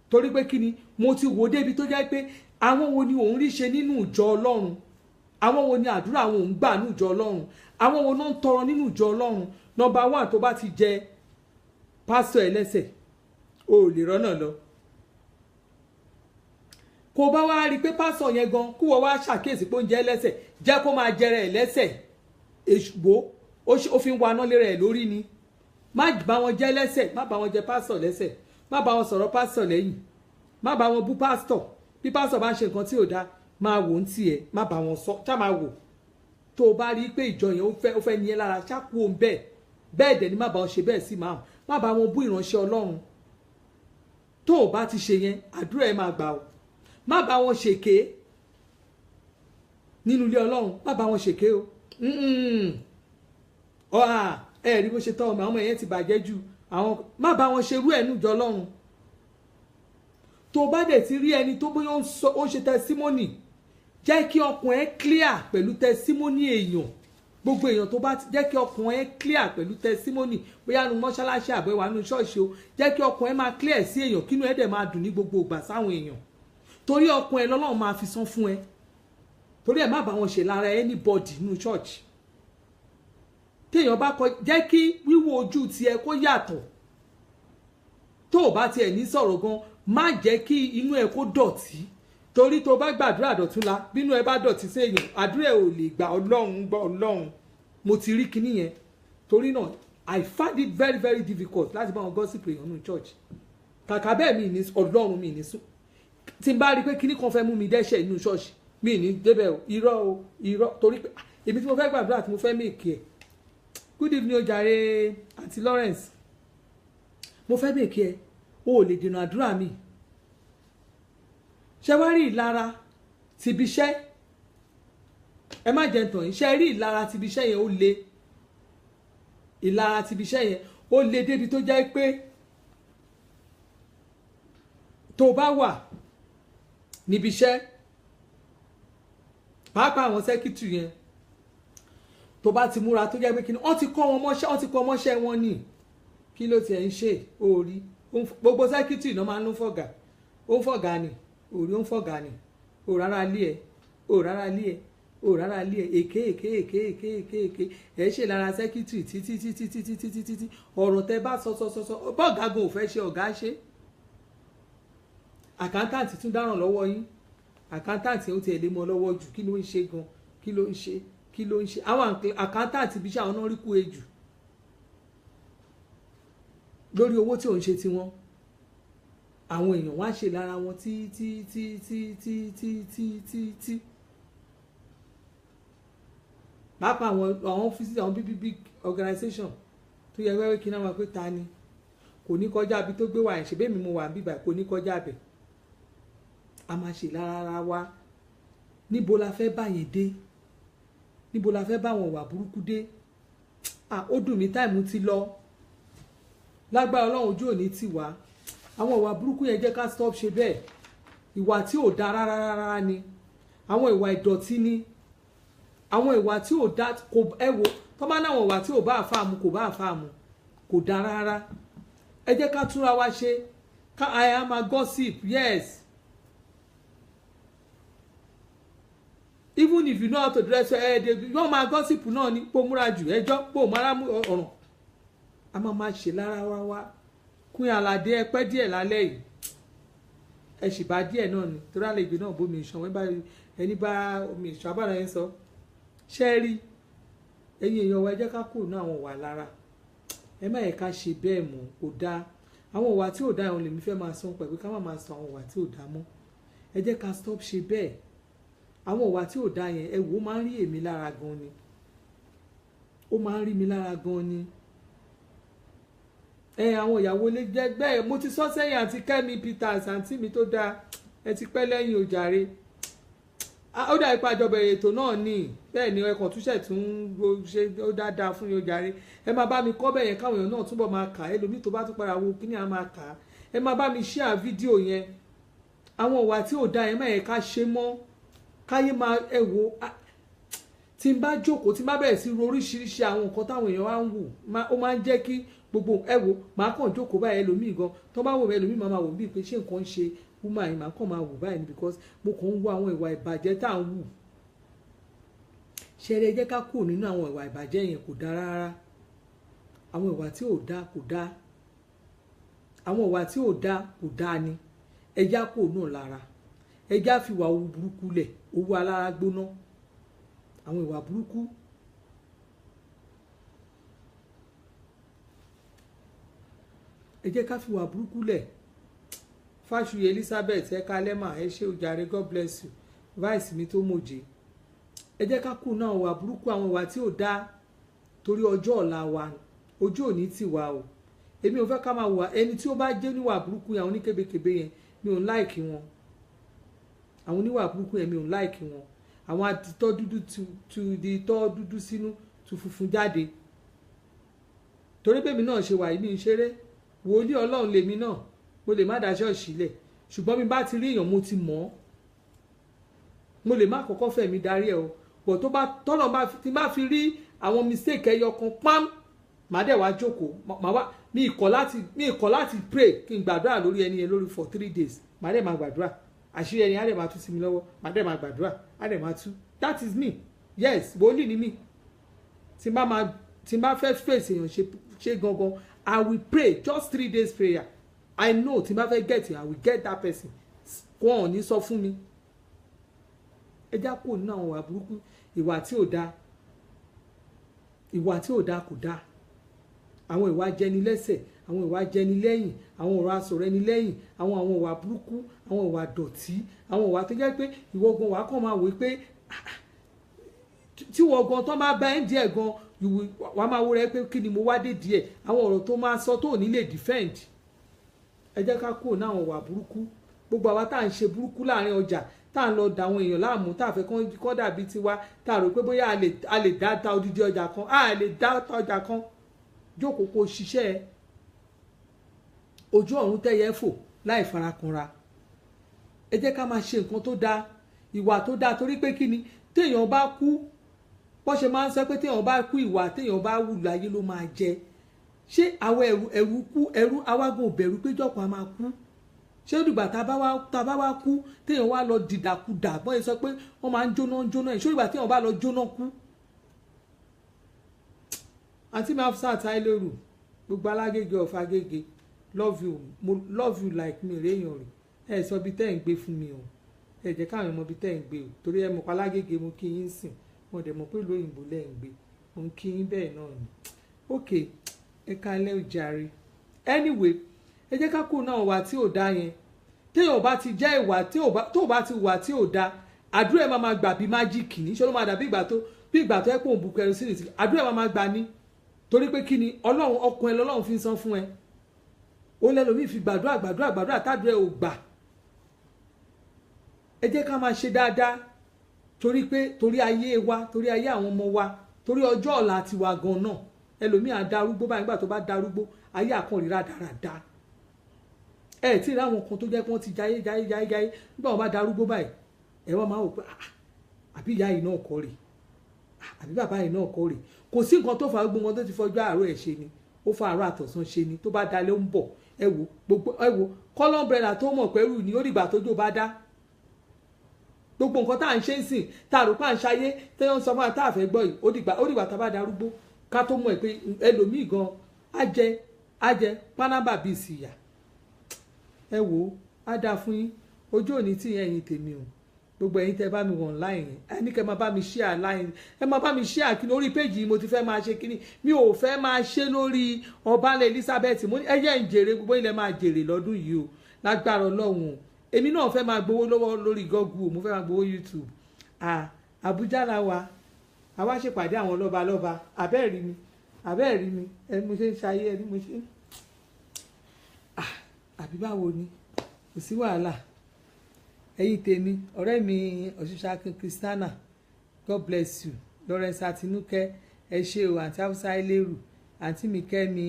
torí pé kí ni mo ti wò débi tó jẹ́ pé àwọn wo ni òun rí ṣe nínú ìjọ Ọlọ́run àwọn wo ni àdúrà àwọn òun gbà nínú ìjọ Ọlọ́run àwọn wo náà ń tọrọ nínú ìjọ Ọlọ́run nọ́mbà 1 tó bá ti jẹ pásítọ̀ ẹlẹ́sẹ̀ o ò lè rọ́nà lọ kó bá wá rí i pé pásítọ̀ yẹn gan kó wọ́n wá ṣàkíyèsí pé ó ń jẹ ẹlẹ́sẹ̀ jẹ́ kó máa jẹrẹ ẹlẹ́sẹ̀ èṣùgbó ó fi ń wa náà lérè ẹ̀ lórí ni má bá wọn jẹ ẹlẹ́sẹ̀ má bá wọn jẹ pásítọ̀ lẹ́sẹ̀ má bá wọn sọ̀rọ̀ pásítọ̀ lẹ́yìn má bá wọn bú pásítọ̀ bí pásítọ̀ bá ń ṣe nǹkan tí ò dáa máa wò ń tiẹ̀ má bá wọn sọ ṣá máa wò tó o bá rí i pé ìjọ yẹn ó fẹ́ ní ẹ lára ṣáàkú òun bẹ́ẹ̀ dẹ̀ ni má bá wọn ṣe bẹ́ẹ̀ sí máa má bá wọn bú ìránṣẹ́ Ọlọ́run tó o bá ti ṣe yẹn àdúrà ẹ máa gbà o má bá wọn ṣèké nínú ilé Ọlọ́run má bá wọn ṣèké o ẹ rí bó ṣe tọ́ ọmọ yẹn ti bàjẹ́ jù àwọn má bá wọn ṣerú ẹ̀ níjọ Ọlọ́run tó o bá dẹ̀ ti rí ẹni tó bóyá ó ń ṣe testimony jẹ́ kí ọkàn ẹ clear pẹ̀lú testimony èèyàn gbogbo èèyàn tó bá ti jẹ́ kí ọkàn ẹ clear pẹ̀lú testimony bóyá nu mọ́ṣáláṣí àbẹ̀wò nu ṣọ́ọ̀ṣì o jẹ́ kí ọkàn ẹ máa clear sí èèyàn kínú ẹ dẹ̀ máa dùn ní gbogbo ìgbà sáwọn èèyàn torí ọkàn ẹ lọ́lọ́run máa fi san fún ẹ torí ẹ má bá wọn ṣe lára anybody nu church téèyàn bá kọ jẹ́ kí wíwo ojú tiẹ̀ kó yàtọ̀ tó o bá tiẹ̀ ní sọ̀rọ̀ gan má jẹ́ kí inú ẹ kó dọ̀tí torí tó bá gbàdúrà dọ̀túnla bínú ẹ bá dọ̀tí séèyàn àdúrà ẹ ò lè gbà Ọlọ́run gbọ́ Ọlọ́run mo ti rí kinní yẹn torí náà I find it very very difficult láti bá wọn gossip èèyàn nínú church kàkà bẹ́ẹ̀ mi ní Ọlọ́run mi ní sùn tí n bá rí pé kinní kan fẹ́ mú mi dẹ́ṣẹ̀ nínú church mi ní débẹ̀ o irọ́ torí pé èmi tí mo fẹ́ gbàdúrà tí mo fẹ́ mèkì ẹ̀ good evening o jàre Aunty Lawrence mo fẹ́ mèkì ẹ̀ o ò lè dènà àdúrà mi ṣé wá rí ìlara tìbí iṣẹ́ ẹ má jẹ́ tàn yín ṣé rí ìlara tìbí iṣẹ́ yẹn ó le ìlara tìbí iṣẹ́ yẹn ó le débi tó jẹ́ pé tó bá wà níbi iṣẹ́ pàápàá àwọn sẹ́kítù yẹn tó bá ti múra tó jẹ́ pé kíni wọ́n ti kọ́ wọn mọ́ṣẹ́ wọn ní kí ló tiẹ̀ ń ṣe orí gbogbo sẹ́kítù náà máa ń fọ̀gà ó ń fọ̀gà ni orí ó ń fọ̀gà ni òrárá lé ẹ èké ẹ ṣe lára sẹ́kítù títí ọ̀rọ̀ tẹ bá sọ bọ́ọ̀gá gan ò fẹ́ ṣe ọ̀gá ṣe àkántàǹtì tún dáràn lọ́wọ́ yín àkántàǹtì ó tiẹ̀ lé mọ́ lọ́wọ́ jù kí ló ń ṣe gan kí ló ń ṣe àwọn àkántàǹtì bí iṣẹ́ àwọn náà rí kú ejù lórí owó tí ò ń ṣe tiwọn àwọn èèyàn wá ṣe lára wọn tí pàápàá àwọn fíìsì àwọn big organization tó yẹ wẹ́wẹ́ kí náà wá pé ta ni kò ní kọjá bí tó gbé wà ẹ̀ ṣe bẹ́ẹ̀ mi mo wà bíbà kò ní kọjá bẹ̀ a máa ṣe lára wa níbo la fẹ́ báyẹn dé níbo la fẹ́ báwọn wà burúkú dé ó dùn mí táìmù ti lọ lágbára Ọlọ́run ojú òní tì wá àwọn ìwà burúkú yẹn jẹ́ ká stop ṣe bẹ́ẹ̀ ìwà tí ò dá rárá ni àwọn ìwà ìdọ̀tí ni àwọn ìwà tí ò dá kò ẹ wo tó bá náwọn ìwà tí ò bá àfàmù kò bá àfàmù kò dá rárá ẹ jẹ́ ká túnra wa ṣe ká I am a gossip yes even if you know how to dress yóò máa gossip náà ní pò múra jù ẹjọ́ pò mara ọ̀ràn a máa ṣe lára wa Queen Aládé ẹ pẹ́ díẹ̀ lálẹ́ yìí ẹ sì bá díẹ̀ náà ni torí àlejò náà bómi ìṣàn ẹni bá omi ìṣàn abára yẹn sọ ṣe rí ẹ̀yin èèyàn wa ẹ jẹ́ ká kúrò náà àwọn wà lára ẹ má yẹ ká ṣe bẹ́ẹ̀ mọ́ kò dáa àwọn ìwà tí ò dáa àwọn lèmi fẹ́ máa sọ pẹ̀lú ká má máa sọ àwọn ìwà tí ò dáa mọ́ ẹ jẹ́ ká stop ṣe bẹ́ẹ̀ àwọn ìwà tí ò dáa yẹn ẹ wò ó máa ń rí èmi lára gan ni ó máa ń rí mi lára gan ni àwọn ìyàwó ilé jẹ́ bẹ́ẹ̀ mo ti sọ sẹ́yìn àti Kẹ́mi Peters àǹtí mi tó dáa ẹ ti pẹ́ lẹ́yìn òjàre ó dà ipa àjọbẹ̀ ètò náà ní bẹ́ẹ̀ ni ẹkàn túnṣẹ̀ tún ṣe ó dáadáa fún yín òjàre ẹ máa bá mi kọ́ bẹ́ẹ̀ yẹn káwọn èèyàn náà túbọ̀ máa kà á ẹlòmíì tó bá tún padà wo kíní à máa kà á ẹ máa bá mi share fídíò yẹn àwọn ìwà tí ò dáa ẹ má yẹ ká ṣe mọ́ káyé máa ẹ wò tí n bá jókòó tí n bá bẹ̀rẹ̀ sí ro oríṣiríṣi àwọn nǹkan táwọn èèyàn wá ń wù ó máa ń jẹ́ kí gbogbo ẹ wò máa kàn jókòó báyìí ẹlòmíì gan tó bá wò ẹlòmíì máa wò bíi pé ṣé nǹkan ń ṣe wúmọ àyìn máa kàn máa wò báyìí ni because mo kàn ń wo àwọn ìwà ìbàjẹ́ tá à ń wù ṣẹlẹ̀ jẹ́ ká kúrò nínú àwọn ìwà ìbàjẹ́ yẹn kò dáa rárá àwọn ìwà tí ò dáa kò dáa àwọn ìwà tí ò dáa kò dáa ni ẹjá kúrò náà lára ẹjá fi wà owó burúkú lẹ̀ owó alára gbóná àwọn ìwà burúkú ẹ jẹ́ ká fi wà burúkú lẹ̀ Fáṣuyè Elizabeth ẹ̀ka lẹ́mà ẹ ṣé ojàre God bless you vice mi tó mòjé ẹ jẹ́ ká kú náà wà burúkú àwọn ìwà tí ò dá torí ọjọ́ ọ̀la wa ojú òní tì wá o èmi ò fẹ́ ká máa wà ẹni tí ó bá jẹ́ níwà burúkú yẹn àwọn oníkébékébé yẹn mi ò ń láìkì wọn àwọn oníwà burúkú yẹn mi ò ń láìkì wọn àwọn àtitọ́ dúdú tu di tọ́ dúdú sínú tu funfun jáde torí pé mi náà ṣe wà yìí mi ń ṣeré wòlíì Ọlọ́run lèmi náà mo lè má dá ṣọ́ọ̀ṣì lẹ̀ ṣùgbọ́n mi bá ti rí èèyàn mo ti mọ̀ ọ́ mo lè má kọ́kọ́ fẹ́ mi darí ẹ̀ o bọ̀ tó bá tọ́nà bá ti má fi rí àwọn mistake ẹyọ kan pam má dẹ̀ wá jókòó má wá mi ìkọ̀ láti pray kí n gbàdúrà lórí ẹni yẹn lórí for 3 days má dẹ̀ má gbàdúrà àṣírí ẹni á dẹ̀ má tú sí mi lọ́wọ́ má dẹ̀ má gbàdúrà á dẹ̀ má tú that is me yes wòlíì ni mí tí n bá fẹ́ face èèyàn ṣe gangan I will pray just 3 days prayer I know tí n bá fẹ́ get I will get that person wọn ò ní sọ fún mi. ẹ já kúrò nínú àwọn ìwà burúkú, ìwà tí ò dáa, ìwà tí ò dáa kò dáa, àwọn ìwà jẹni lẹ́sẹ̀, àwọn ìwà jẹni lẹ́yìn, àwọn ọ̀rọ̀ asọ̀rọ̀ ẹni lẹ́yìn, àwọn ìwà burúkú, àwọn ìwà dọ̀tí, àwọn ìwà tó jẹ́ pé ìwọ gan wà kàn máa wò pé tí wọ́n gan tó bá bá ẹ̀ díẹ̀ gan wà á máa wo rẹ pé kí ni mo wá dé díẹ̀, àwọn ọ̀rọ̀ tó máa sọ tó ò ní lè defend. ẹ jẹ́ ká kúrò ní àwọn ìwà burúkú. gbogbo àwa tá à ń ṣe burúkú láàrin ọjà, tá à ń lọ da àwọn èèyàn láàmú, tá à fẹ́ kọ́ dàbí tiwa, tá à rò pé bóyá a lè dá ta odidi ọjà kan, a lè dá ta ọjà kan. jókòó kó ṣiṣẹ́ ojú ọ̀run tẹ́yẹ fò láì farakanra. ẹ jẹ́ ká máa ṣe nǹkan tó dáa, ìwà tó dáa, torí pé kí ni téèyàn bá kú, wọ́n ṣe máa ń sọ pé téèyàn bá kú ìwà téèyàn bá wù láyé ló máa jẹ. ṣé àwọn ẹ̀rù kú ẹ̀rù awágùn bẹ̀rù pé jọ̀pọ̀ a máa kú? ṣé dìgbà tá a bá wá kú téèyàn wá lọ dìdàkudà bọ́n ẹ sọ pé wọ́n máa ń jóná ẹ̀, ṣé dìgbà téèyàn bá lọ jóná kú? àǹtí mi Hafsat Taileru, gbogbo alágége of Agége, love you like me réèyàn rè. ẹ sọ bí tẹ́ ẹ̀ ń gbé fún mi o, ẹ jẹ́ káwọn ọmọ bí tẹ́ ẹ̀ ń gbé o, torí ẹ mọ̀ pa alágége mo kí yín sìn, mo dẹ̀ mọ̀ pé ìlú òyìnbó lẹ́ ń gbé, mo ń kí yín bẹ́ẹ̀ náà ni. ok, ẹ kálẹ́ o jàre. anyway, ẹ jẹ́ ká kó náà wà tí ò dá yẹn. téèyàn bá ti jẹ́ ìwà tó bá ti wà tí ò dá, àdúrà ẹ̀ máa gbà bí májíìkì ní, ṣé ló máa dà bí ìgbà tó ẹ pò ń bu kẹrosínì sí, àdúrà ẹ̀ máa gbà ní. torí pé kí ni ọlọ́run ọkàn ẹ lọ́lọ́run fi ń san fún ẹ. ó lẹ́lòmíì fi gbàdúrà tádùrà ẹ̀ ò gbà. ẹ jẹ́ ká máa ṣe dáadáa, torí ayé wa, torí ayé àwọn ọmọ wa, torí ọjọ́ ọ̀la tiwa gan náà. ẹlòmíì á darúgbó báyìí, nígbà tó bá darúgbó ayé àkànríra dáradára. ẹ tí ì ráwọn kan tó jẹ́ pé wọ́n ti jayé nígbà wọn bá darúgbó báyìí ẹ wọ́n máa wò pé àbí ìyá yìí náà kọ́ rè, àbí bàbá yìí náà kọ́ rè. kò sí nǹkan tó fà gbogbo wọn tó ti fọjọ́ àárọ̀ ẹ̀ ṣe ni, ó fa àárọ̀ àtọ̀sán ṣe ni, tó bá dalẹ̀ ó ń bọ̀. ẹ wo kọ́lọ́mbrẹ́là tó mọ̀ pẹ́rù ni ó dìgbà tójó bá dá. gbogbo nǹkan tá à ń ṣe ń sìn, tá a rò pé à ń ṣayé tẹ́yọ̀ ń sọ fún wa tá a fẹ́ gbọ́ yìí, ó dìgbà tá a bá darúgbó ká tó mọ̀ pé ẹlòmíì gan á jẹ pánábà bíi ìsìyà. ẹ wo á dáa fún yín, ojú òní tí ẹ̀yin tèmi o, gbogbo ẹ̀yin tẹ́ bá mi wọ̀ online ẹ ní kẹ́ máa bá mi share line, ẹ máa bá mi share kí lórí péjì yìí. mo ti fẹ́ máa ṣe kíní, mi ò fẹ́ máa ṣe lórí Ọbalẹ̀ Elizabeth. mo ní ẹyẹ ń jèrè, gbogbo ilẹ̀ máa jèrè lọ́dún yìí o, lágbára Ọlọ́run. èmi náà fẹ́ máa gbowó lọ́wọ́ lórí Google, mo fẹ́ máa gbowó YouTube. Àbújá la wà, àwa ṣèpàdé àwọn lọ́balọ́ba, àbẹ́ẹ̀rí mi ẹni mo ṣe ń ṣayé, ẹni mo ṣe ń àbí báwo ni, kò sí wàhálà. ẹ̀yin tèmi, ọ̀rẹ́ mi Ọ̀ṣùṣàkin Christiana, God bless you. Lawrence Àtinúkẹ́, ẹ ṣé o. àǹtí Hafsat Taileru, àǹtí mi Kẹ́mi,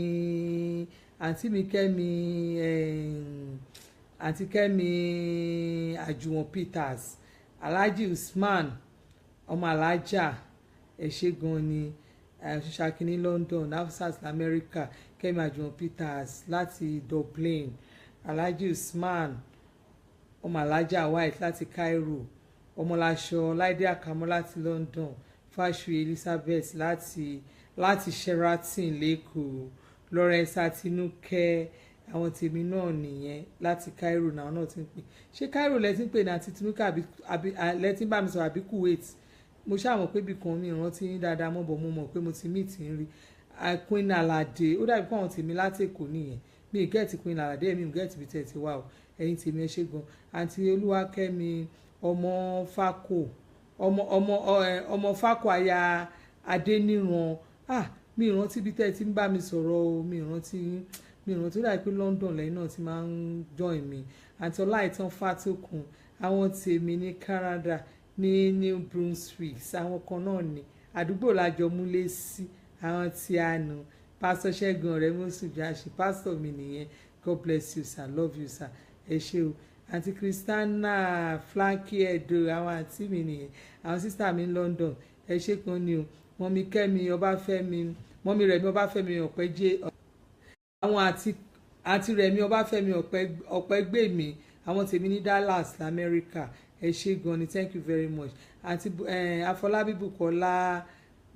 àǹtí Kẹ́mi Àjùwọ̀n Peters, Alhaji Usman ọmọ alájà, ẹ ṣé gan ni. Ọ̀ṣùṣàkin ní London, Hafsat America, Kẹ́mi Àjùwọ̀n Peters láti Dublin, Alhaji Usman ọmọ alájà White láti Cairo, ọmọláṣọ Láìdé Àkàmọ́ láti London, Fáṣùyè Elizabeth láti Sheraton lẹ́kọ̀ọ́, Lawrence Àtinúkẹ́, àwọn tèmi náà nìyẹn láti Cairo náà ti ń pè. ṣé Cairo lẹ ti ń pè ní àti Tinúkẹ́ àbí lẹ ti ń bá mi sọ̀rọ̀ àbí Kuwait? mo ṣàmọ̀ pé ibìkan mi ìrántí yín dáadáa mọ́ bọ̀, mo mọ̀ pé mo ti meet ń rí. Queen Alade, ó dàbí pé àwọn tèmi láti Èkó nìyẹn, mi ì gẹ́ẹ̀tì Queen Alade, mi ì gẹ́ẹ̀tì bí tẹ̀ ti wá o. ẹ̀yin tèmi ẹ ṣé gan. àǹtí Olúwakẹ́mi ọmọ Fákò aya Adéníran, mi ìrántí bí tẹ́ ti ń bá mi sọ̀rọ̀ o, mi ìrántí ó dàbí pé London lẹ́yìn náà ti máa ń join mi. àǹtí Ọláìtàn Fátókun, àwọn tèmi ní Canada ní New Brunswick, àwọn kan náà ní àdúgbò lájọ múlé sí, àwọn tí a nù. Pásítọ̀ Ṣẹ́gun ọ̀rẹ́ mọ́sùjáṣì, pásítọ̀ mi nìyẹn. God bless you sir, love you sir, ẹ ṣé o. àǹtí Christiana Flanky Edo, àwọn àǹtí mi nìyẹn, àwọn sísá mi ní London, ẹ ṣé kan ni o. mọ́mí Kẹ́mi Ọbáfẹ́mi, mọ́mí Rẹ̀mí Ọbáfẹ́mi Ọ̀pẹ́jẹ́, àwọn àǹtí Rẹ̀mí Ọbáfẹ́mi Ọ̀pẹ́gbèmí, àwọn tèmi ní Dallas lamẹ́ríkà, ẹ ṣé gan ni, thank you very much. àǹtí Afọlábí Bùkọ́lá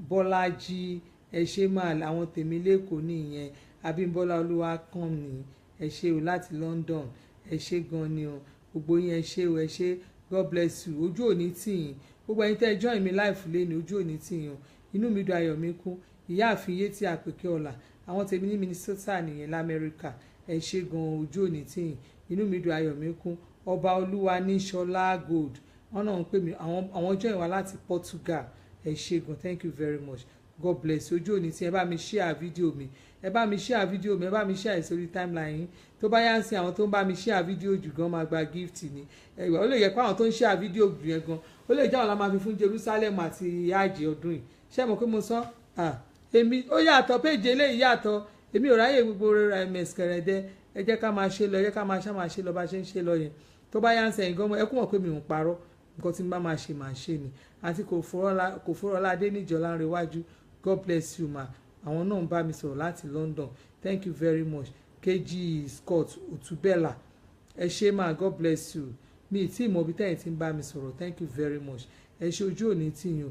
Bọ́lájí, ẹ ṣé máa, àwọn tèmi lẹ́kọ̀ọ́ nìyẹn. Abímbọ́lá Olúwakànmí, ẹ ṣé o láti London ẹ ṣé gan ni o gbogbo yín ẹ ṣé o ẹ ṣé God bless you ojú òní tì yín gbogbo ẹ̀yin tẹ́ ẹ join mi live lẹ́ni ojú òní tì yín o inú mi dùn ayọ̀ mi kún ìyáàfin Yétí Àpèkẹ́ Ọlá àwọn tèmi ní Minnesota nìyẹn lamẹ́ríkà ẹ ṣé gan ojú òní tì yín inú mi dùn ayọ̀ mi kún ọba olúwa ní Ṣọlá Gold wọn náà ń pè mí àwọn join wa láti Portugal ẹ ṣé gan thank you very much God bless ojú òní tí ẹ bá mi share fídíò mi ẹ bá mi share fídíò mi ẹ bá mi share sórí timeline yín tó bá yá ń sin àwọn tó ń bá mi share fídíò jù gan máa gba gift ni ó lè yẹ pé àwọn tó ń share fídíò jù yẹn gan ó lè jẹ́ àwọn la máa fi fún Jerusalem àti hajj ọdún yìí ṣé mo pé mo sọ èmi ó yàtọ̀ péjì eléyìí yàtọ̀ èmi ò ráyè gbogbo ms kẹrẹdẹ ẹ jẹ́ ká máa ṣe lọ ẹ jẹ́ ká máa ṣe lọ bá ṣe ń ṣe lọ yẹn tó bá yá ń sẹ́yìn gan ẹ kú mọ̀ pé mi ò ń parọ́ nǹkan tí n bá máa ṣe máa ṣe ni àti kò fọ́rọ́lá adé níjọ́lá ń rewájú God bless you ma àwọn náà ń bá mi sọ̀rọ̀ láti London thank you very much KG Scott Otubella ẹ ṣé ma God bless you mi tí ìmọ̀ bí tẹ́yìn tí ń bá mi sọ̀rọ̀ thank you very much ẹ ṣé ojú òní tìyàn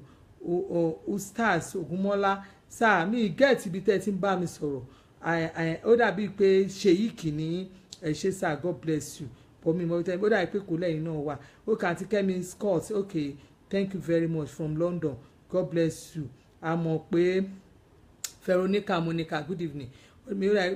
Ustaz Ògúnmọ́lá sáà mi gẹ́ẹ̀tì bí tẹ́yìn tí ń bá mi sọ̀rọ̀ ó dàbí pé ṣèyí kìíní ẹ ṣé sáà God bless you but mi mọ̀ bí tẹ́yìn ó dàbí pé kò lẹ́yìn náà wà ó kàn àti Kẹ́mi Scott okay thank you very much from London God bless you a mọ̀ pé Veronica Monica good evening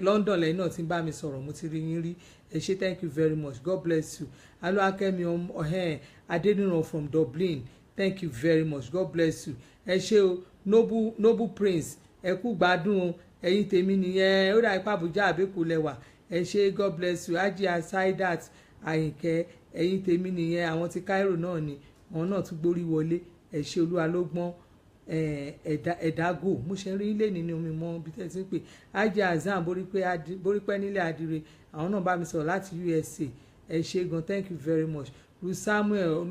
London lẹ́yìn náà ti ń bá mi sọ̀rọ̀ mo ti rí yín rí ẹ ṣé thank you very much God bless you Alúwakẹ́mi Adéníran from Dublin thank you very much God bless you ẹ ṣé o noble prince ẹ kú gbádùn o ẹ̀yin tèmi nìyẹn ó dà ipá Àbújá àbẹ́kù lẹ́wà ẹ ṣé God bless you Ajia Saidat Àyìnkẹ́ ẹ̀yin tèmi nìyẹn àwọn ti Cairo náà ni àwọn náà tún gbórí wọlé ẹ ṣé Olúwa ló gbọ́n ẹ̀dágò mo ṣe ń rí ilé nínú omi mọ́ bí tẹ́ ti ń pè Ajia Azam borípẹ́ nílé adire àwọn náà bá mi sọ̀rọ̀ láti USA ẹ ṣé gan thank you very much ru Samuel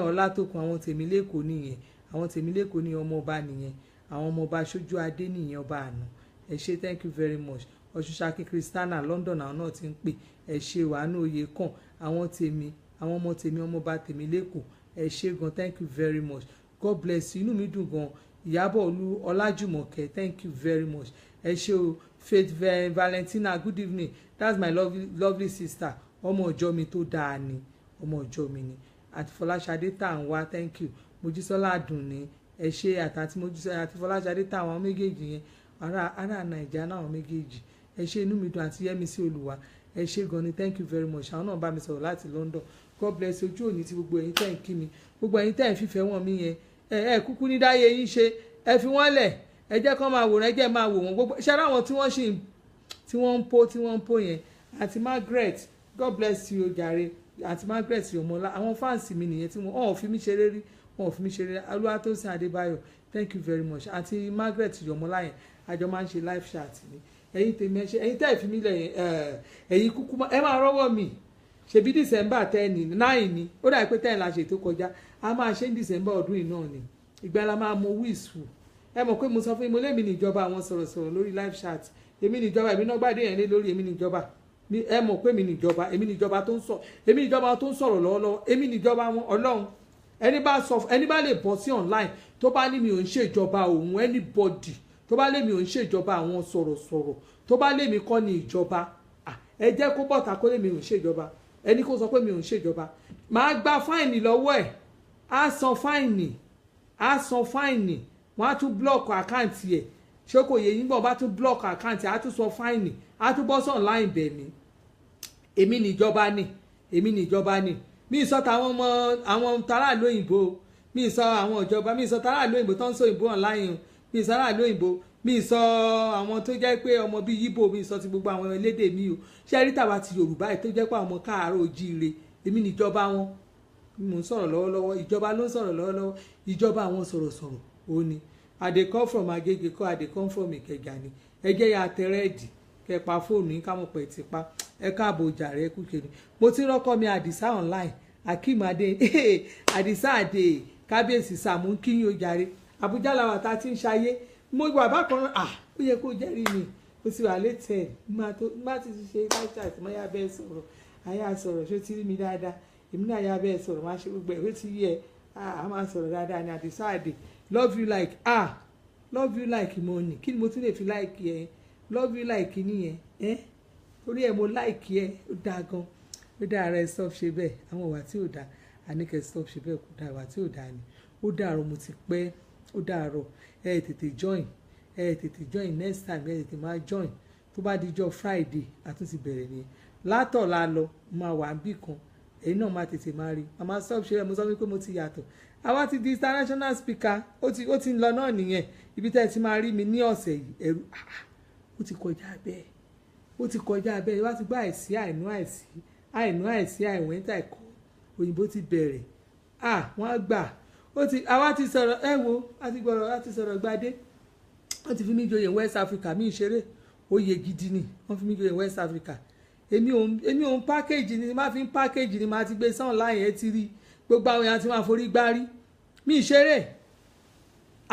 Ọlátòkun àwọn tèmi lẹ́kọ̀ọ́ nìyẹn àwọn tèmi lẹ́kọ̀ọ́ nìyẹn ọmọọba nìyẹn àwọn ọmọọba Ṣojú Adé nìyẹn ọba àná ẹ ṣé thank you very much Ọ̀ṣunṣàkí Christiana London àwọn náà ti ń pè ẹ ṣé Wàánú Oyèkàn àwọn tèmi àwọn ọmọ tèmi ọmọọba tèmi lẹ́kọ̀ọ́ ẹ ṣé gan thank you very much God bless you inú mi dùn gan Ìyábọ̀ Ọlájùmọ̀kẹ́ thank you very much ẹ ṣé o Faith Valentina good evening that's my lovely sister ọmọ ọjọ́ mi tó dáa ni ọmọ ọjọ́ mi ni àti Fọláṣadé tá à ń wá thank you Mojísọ́lá Àdùnní ẹ ṣé àtàtì Mojísọ́lá àti Fọláṣadé tá àwọn méjèèjì yẹn ará Nàìjíríà náà àwọn méjèèjì ẹ ṣé inú mi dùn àti Yẹ́misí Olúwa ẹ ṣé gan ni thank you very much àwọn náà bá mi sọ̀rọ̀ láti London God bless ojú òní ti gbogbo ẹ̀yin tẹ́ ń kí mi gbogbo ẹ̀yin tẹ́ ń fífẹ́ wọn mí yẹn ẹ kúkú ní dáyé yín ṣe ẹ fi wọ́n lẹ̀ ẹ jẹ́ kán máa wòrán ẹ jẹ́ máa wò wọ́n gbogbo ṣe ara wọn tí wọ́n ń po yẹn àti Margaret God bless you jàre àti Margaret Yọmọlá àwọn fáǹsì mi nìyẹn tí wọ́n ò fi mí ṣeré rí wọn ò fi mí ṣeré Olúwatósìn Adébáyọ̀ thank you very much àti Margaret Yọmọlá yẹn àjọ máa ń ṣe live chat ni ẹ̀yin tèmi ẹ ṣé ẹ̀yin tẹ́ ẹ̀ fi mí lẹ̀ yẹn ẹ̀yin kúkú ẹ máa rọ́wọ́ mi ṣebí December 10 9 ni ó dà pé 10 la ṣe tó kọjá a máa ṣe ní December ọdún yìí náà ni ìgbà la máa mọ wíìsù ẹ mọ̀ pé mo sọ fún yín mo lémi níjọba àwọn sọ̀rọ̀sọ̀rọ̀ lórí live chat èmi níjọba èmi náà gbàdé yẹn lé lórí èmi níjọba ẹ mọ̀ pé èmi níjọba tó ń sọ̀rọ̀ lọ́wọ́lọ́wọ́ èmi níjọba wọn Ọlọ́run ẹni bá lè bọ́ sí online tó bá ní mi ò ń ṣèjọba òun anybody tó bá lé mi ò ń ṣèjọba àwọn sọ̀rọ̀sọ̀rọ̀ tó bá lé mi kọ́ ni ìjọba ẹ jẹ́ kó bọ́ta kó lé mi ò ń ṣèjọba ẹni kó sọ pé mi ò ń ṣèjọba màá gba fáìnì lọ́wọ́ ẹ̀ á san fáìnì wọ́n á tún blọ́ọ̀kì àkáǹtì ẹ̀ ṣé kò yẹ yín bọ̀ bá tún blọ́ọ̀kì àkáǹtì á tún san fáìnì á tún bọ́ sọ̀n láì bẹ̀ mí èmi níjọba ni mi sọ táwọn ọmọ àwọn taráàlú òyìnbó mi sọ àwọn ìjọba mi sọ taráàlú òyìnbó tó ń sọ òyìnbó online mi sọ taráàlú òyìnbó mi sọ àwọn tó jẹ́ pé ọmọ bíi yíbò mi sọ ti gbogbo àwọn elédè mi o ṣé rí tàwa ti Yorùbá yìí tó jẹ́ pé àwọn ọmọ káàárọ̀ ojíire èmi níjọba wọn mo ń sọ̀rọ̀ lọ́wọ́lọ́wọ́ ìjọba ló ń sọ̀rọ̀ lọ́wọ́lọ́wọ́ ìjọba àwọn sọ̀rọ̀sọ̀rọ̀ ó ní I dey come from Agege kọ́ I dey come from Ìkẹjà ni ẹ jẹ́ ya tẹ́rẹ́ẹ̀dì kẹpa fóònù yín kámọ̀ pẹ̀ ti pa ẹ káàbọ̀ jàre ẹ kú kéde mo ti rọ́kọ́ mi Àdìsá online Akeem Adé Àdìsá Adé kábíyèsí Sàmú kíyìn ó jàre Àbújá làwọn tá ti ń ṣayé mo wà bákan ó yẹ kó jẹ́rìí mi ó sì wà létẹ̀ má ti ṣe láìsí àti mọ́ yá bẹ́ẹ̀ sọ̀rọ̀ àyà sọ̀rọ̀ ṣó ti rí mi dáadáa èmi náà yá bẹ́ẹ̀ sọ̀rọ̀ máa ṣe gbogbo ẹ̀ ó ti yẹ a máa sọ̀rọ̀ dáadáa ní Àdìsá Adé love you like money kí ni mo tún lè fi like ẹ love you like nìyẹn orí ẹ̀ mo like ẹ ó dáa gan ó dáa ara ẹ stop ṣe bẹ́ẹ̀ àwọn ìwà tí ò dáa àníkẹ́ stop ṣe bẹ́ẹ̀ kò dáa ìwà tí ò dáa ni ó dàárọ̀ mo ti pẹ́ ó dàárọ̀ ẹ tètè join next time ẹ tètè máa join tó bá dijọ́ Friday àtúntì bẹ̀rẹ̀ nìyẹn látọ̀la lọ máa wà bí kan ẹ̀yin náà máa tètè máa rí màmá stop ṣe bẹ́ẹ̀ mo sọ wípé mo ti yàtọ̀ àwa ti di international speaker ó ti ń lọ náà nìyẹn ibi tẹ́ ẹ ti máa rí mi ní ọ̀sẹ̀ yìí ẹ̀rù ó ti kọjá bẹ́ẹ̀ wá ti gbá àìsí àìwẹ́ntà ẹ̀kọ́ òyìnbó ti bẹ̀rẹ̀ wọ́n á gbà àwa ti sọ̀rọ̀ a ti sọ̀rọ̀ gbadé wọ́n ti fi mí joyè West Africa mí ìṣeré oyè gidi ni wọ́n fi mí joyè West Africa èmi òun package ni má fi ń package ni má ti gbé sàn láyìn ẹ ti rí gbogbo àwọn èèyàn ti máa forí gbárí mí ìṣeré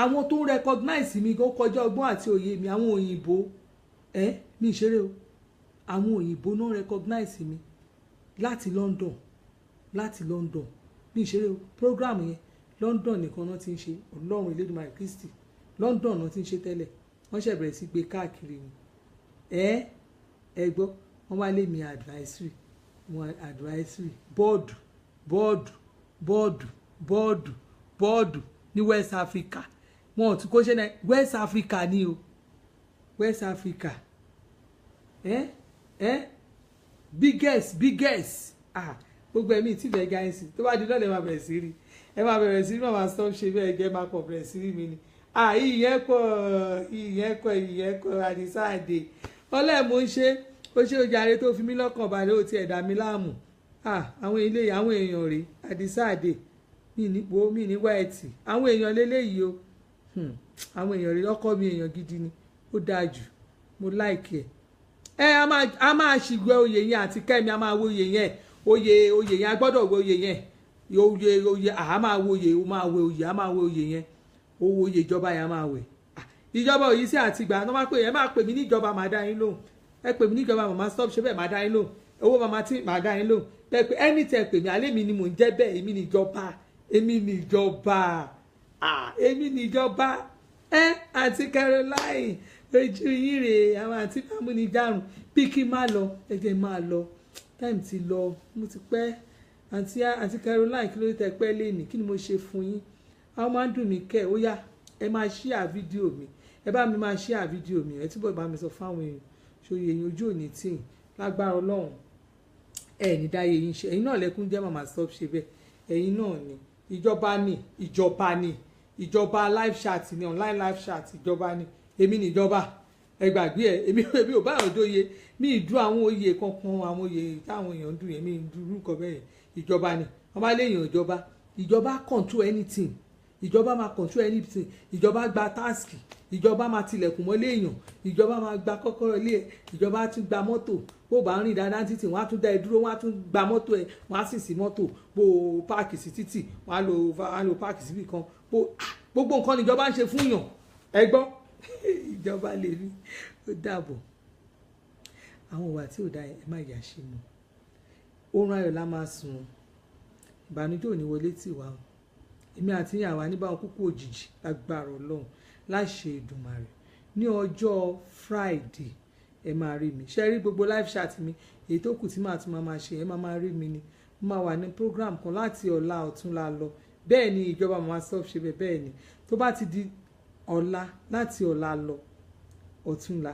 àwọn tó ń recognize mi gan kọjá ọgbọ́n àti òye mi àwọn òyìnbó mí ìṣeré o àwọn òyìnbó náà recognize mi láti London mí ìṣeré o program yẹn London nìkan náà ti ń ṣe Ọlọ́run Elédùmarè Kristi London náà ti ń ṣe tẹ́lẹ̀ wọ́n ṣẹ̀ bẹ̀rẹ̀ sí gbé káàkiri ni ẹ gbọ́ wọ́n wá lé mi advisory bọ́ọ̀dù ní West Africa wọn ò tún kó ṣe náà West Africa ni o West Africa biggest gbogbo ẹ̀mí tí fẹ́ gáyìn sí tó bá di lọ́lẹ̀ máa bẹ̀rẹ̀ sí rí ẹ máa bẹ̀rẹ̀ sí rí máa stop ṣe bẹ́ẹ̀ gẹ́ máa pọ̀ bẹ̀rẹ̀ sí rí mi ni ìyẹn kọ́ àdìsáàdè ọlẹ́ẹ̀mú ń ṣe ó ṣe ojàre tó fi mí lọ́kàn balẹ̀ ó ti ẹ̀dá mi láàmú àwọn èèyàn rèé àdìsáàdè mí ní wáìtì àwọn èèyàn lélẹ́yìí o àwọn èèyàn rèé ọkọ mi èèyàn gidi ni ó dáa jù mo láìkì ẹ̀ a máa ṣìgbẹ́ oyè yẹn àti kẹ́mi a máa wo oyè yẹn oyè yẹn a gbọ́dọ̀ wo oyè yẹn oyè a máa wo oyè yẹn owó oyè ìjọba yẹn a máa wẹ̀ ìjọba òyì sí àtìgbà tó máa pè ẹ máa pè mí níjọba máa dá yín lóhùn ẹ pè mí níjọba màmá stop ṣe bẹ́ẹ̀ máa dá yín lóhùn owó màmá tí máa dá yín lóhùn bẹ́ẹ̀ pé ẹni tẹ́ pè mí alẹ́ mi ni mò ń jẹ́ bẹ́ẹ̀ èmi níjọba àti Caroline ojú yín rèé àwọn àti Bámúnidáàrún bí kí n má lọ ẹgbẹ́ máa lọ time ti lọ mo ti pẹ́ àti Caroline kí ló tẹ pẹ́ lẹ́nìí kí ni mo ṣe fún yín àwọn máa ń dùn mí kẹ́ ó yá ẹ máa share fídíò mi ẹ bá mi máa share fídíò mi ẹ túbọ̀ bá mi sọ fáwọn èèyàn ṣòye èèyàn ojú òní tí lágbára Ọlọ́run ẹ ní dáyé yín ṣe ẹ̀yin náà lẹ́kún jẹ́ màmá stop ṣe bẹ́ẹ̀ ẹ̀yin náà ni ìjọba live chat ni online live chat ìjọba ni èmi ni ìjọba ẹ gbàgbé ẹ èmi ò bá àwọn òye mi ìdú àwọn oyè kankan àwọn oyè táwọn èèyàn ń dùn yẹn mi ìdúró nǹkan bẹ́ẹ̀ ìjọba ni wọ́n bá léèyàn ìjọba control anything ìjọba máa control anything ìjọba gba táàsì ìjọba máa tilẹ̀kùn mọ́lé èèyàn ìjọba máa gba kọ́kọ́rọ́ ilé ẹ̀ ìjọba á tún gba mọ́tò bó bá ń rìn dáadáa títì wọ́n á tún dá ẹ dúró wọ́n á tún gba mọ́tò ẹ̀ wọ́n á sì sí mọ́tò bó páàkì sí títì wọ́n á lo páàkì síbì kan gbogbo nǹkan níjọba ń ṣe fún yàn ẹ gbọ́ ìjọba lè rí ó dàbọ̀ àwọn ìwà tí ò dá ẹ má yà ṣe mọ́ oorun ayọ̀ la máa sùn ìbànújẹ́ ò ní wọlé tì wá o èmi àti ìyàwó níbàwọn kúkú òjijì lágbára Ọlọ́run láṣẹ Èdùmàrè ní ọjọ́ Friday ẹ máa rí mi ṣe rí gbogbo live chat mi èyí tó kù tí màá tún máa ṣe ẹ máa rí mi ni mo máa wà ní program kan láti ọ̀la ọ̀túnla lọ bẹ́ẹ̀ ni ìjọba màmá stop ṣe bẹ́ẹ̀ ni tó bá ti di ọ̀la láti ọ̀la lọ ọ̀túnla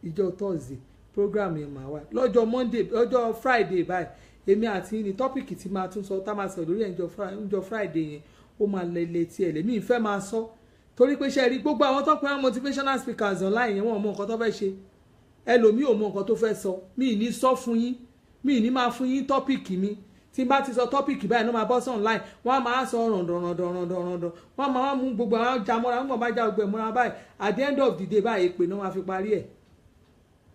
ìjọ Thursday program yẹn máa wà lọ́jọ́ Monday lọ́jọ́ Friday báyìí èmi àti ní tọ́pìkì tí máa tún sọ tá máa sọ lórí ẹ̀jọ̀ Friday yẹn ó máa lẹ́lẹ́ tí ẹ̀ lẹ́mí ìfẹ́ máa sọ torí pé ṣe rí gbogbo àwọn tó pẹ́ motivational speakers online yẹn wọ́n mọ nǹkan tó fẹ́ ṣe ẹlòmíì ò mọ nǹkan tó fẹ́ sọ mi ì ní sọ fún yín mi ì ní máa fún yín tọ́pìkì mi tí n bá ti sọ tọ́pìkì báyìí ló máa bọ́ sí online wọ́n á máa sọ rọ̀ndọ̀rọ̀ndọ̀rọ̀ndọ̀ wọ́n máa mú gbogbo àwọn já mọ́ra wọ́n bá já gbogbo ẹ̀ mọ́ra báyìí at the end of the day báyìí èpè náà máa fi parí ẹ̀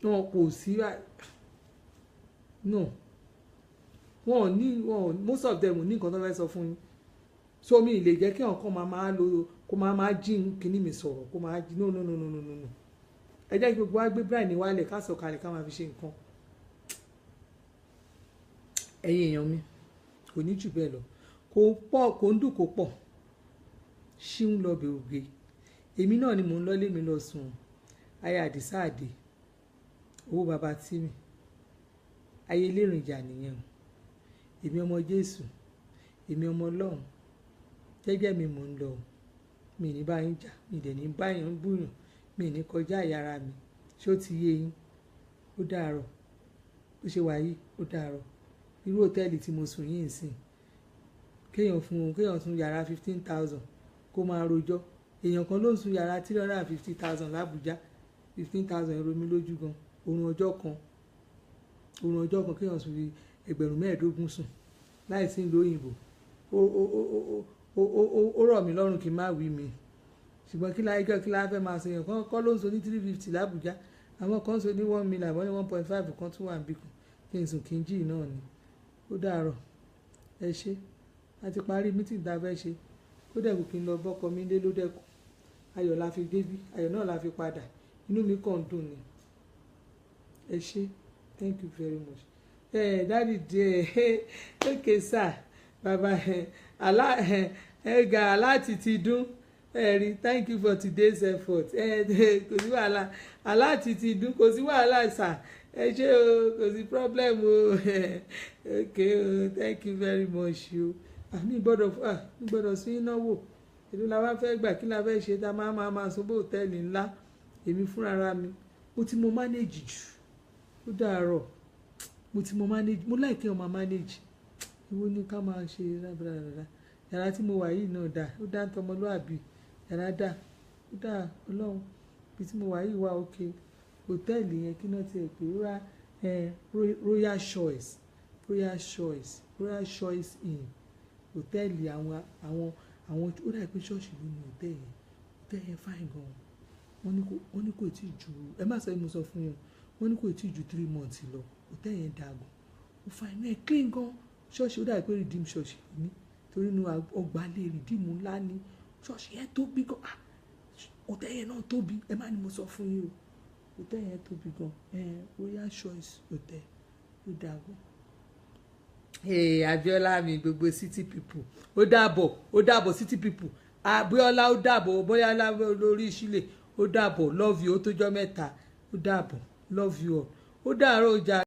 wọn kò sí no wọn most of them ní nǹkan tó fẹ́ sọ fún yín so mi lè jẹ́ kí ọ̀kan máa lo kó máa jí kíní mi sọ̀rọ̀ kó máa jí no ẹ jẹ́ kí gbogbo wa gbé brian ní wálẹ̀ ká sọ̀kalẹ̀ ká máa fi ṣe nǹkan ẹ̀yin èèyàn mi kò ní jù bẹ́ẹ̀ lọ kò pọ̀ kò ń dùn kò pọ̀ ṣí ń lọ bẹ̀ òge èmi náà ni mò ń lọ́lé mi lọ sùn ayé àdìsáàdì owó bàbá tí mi ayé lérìn ìjà nìyẹn o. Èmi ọmọ Jésù, èmi ọmọ Ọlọ́run, jẹ́jẹ́ mi mò ń lọ o. Mi ní bá yín jà, mi dẹ̀ ní bá yín búyàn, mi ní kọjá ìyára mi. Ṣé ó ti yé yín? Ó dàárọ̀, bó ṣe wà yìí ó dàárọ̀. Irú hòtẹ́ẹ̀lì tí mo sùn yìí ń sìn, kéèyàn tún yàrá 15,000 kó máa rojọ́. Èèyàn kan ló ń sun yàrá 350,000 l'Abuja. 15,000 ro mi lójú gan. Oorun ọjọ́ kan kéèyàn sùn bí 15,000 sùn láì sí ìlú òyìnbó. Ó rọ̀ mí lọ́rùn kí n má wí mi. Ṣùgbọ́n kí la fẹ́ máa sọ èèyàn kọ́ ló ń sọ ní 350 l'Abuja. Àwọn kan sọ ní 1 million, àwọn ní 1.5 kan tún wà níbí kan. Kí n sùn kí n jí náà ni. Ó dàárọ̀. Ẹ ṣé. A ti parí meeting tá a fẹ́ ṣe. Ó dẹ̀kù kí n lọ bọ́kọ mi dé ló dẹ̀kù. Ayọ̀ la fi débí, ayọ̀ náà la fi padà. Inú mi kàn dùn ni. Ẹ ṣé. Thank you very much. Daddy dear, okay sir. Baba, ẹ̀gà aláàtì ti dún. Thank you for today's effort. Kò sí wàhálà. Aláàtì ti dún, kò sí wàhálà sir. Ẹ ṣé o, kò sí problem o. Okay o, thank you very much o. Mi gbọ́dọ̀ sí ìnáwó. Èló la wá fẹ́ gbà, kí la fẹ́ ṣe tá máa sọ bó hòtẹ́ẹ̀lì ńlá. Èmi fúnra mi, mo manage jù. Ó dàárọ̀. Mo manage, mo like kéèyàn máa manage. Ìwọ ni ká máa ṣe rádaràdà. Yàrá tí mo wà yìí náà dà, ó dá tọmọlúàbí. Yàrá dà, ó dà Ọlọ́run. Ibi tí mo wà yìí wà okay. Hòtẹ́ẹ̀lì yẹn kí náà ti ẹ̀ pé Royal Choice Inn. Hòtẹ́ẹ̀lì àwọn ó dà pé ṣọ́ọ̀ṣì ló ní hòtẹ́ẹ̀lì yẹn. Hòtẹ́ẹ̀lì yẹn fine gan. Wọ́n ní kò tí ju, ẹ má sọ mo sọ fún yín, wọ́n ní kò tí ju 3 months lọ. Hòtẹ́ẹ̀lì yẹn dà gan. Ó fine náà clean gan. Ṣọ́ọ̀ṣì ó dà pé Redeem ṣọ́ọ̀ṣì ní. Torí inú ọgbà ilé Redeem ńlá ni. Ṣọ́ọ̀ṣì yẹn tóbi gan. Hòtẹ́ẹ̀lì yẹn náà tóbi. Ẹ má ní mo sọ fún yín o. Hòtẹ́ẹ̀lì yẹn tóbi gan. Royal Choice Hotel. Ó dà gan. Abiola mi gbogbo city people. Ó dàbọ̀ city people. Abiola ó dàbọ̀, bóyá lórí ìṣílẹ̀. Ó dàbọ̀, love you, ó tójọ́ mẹ́ta. Ó dàbọ̀, love you all. Ó dàárọ̀ ọjà.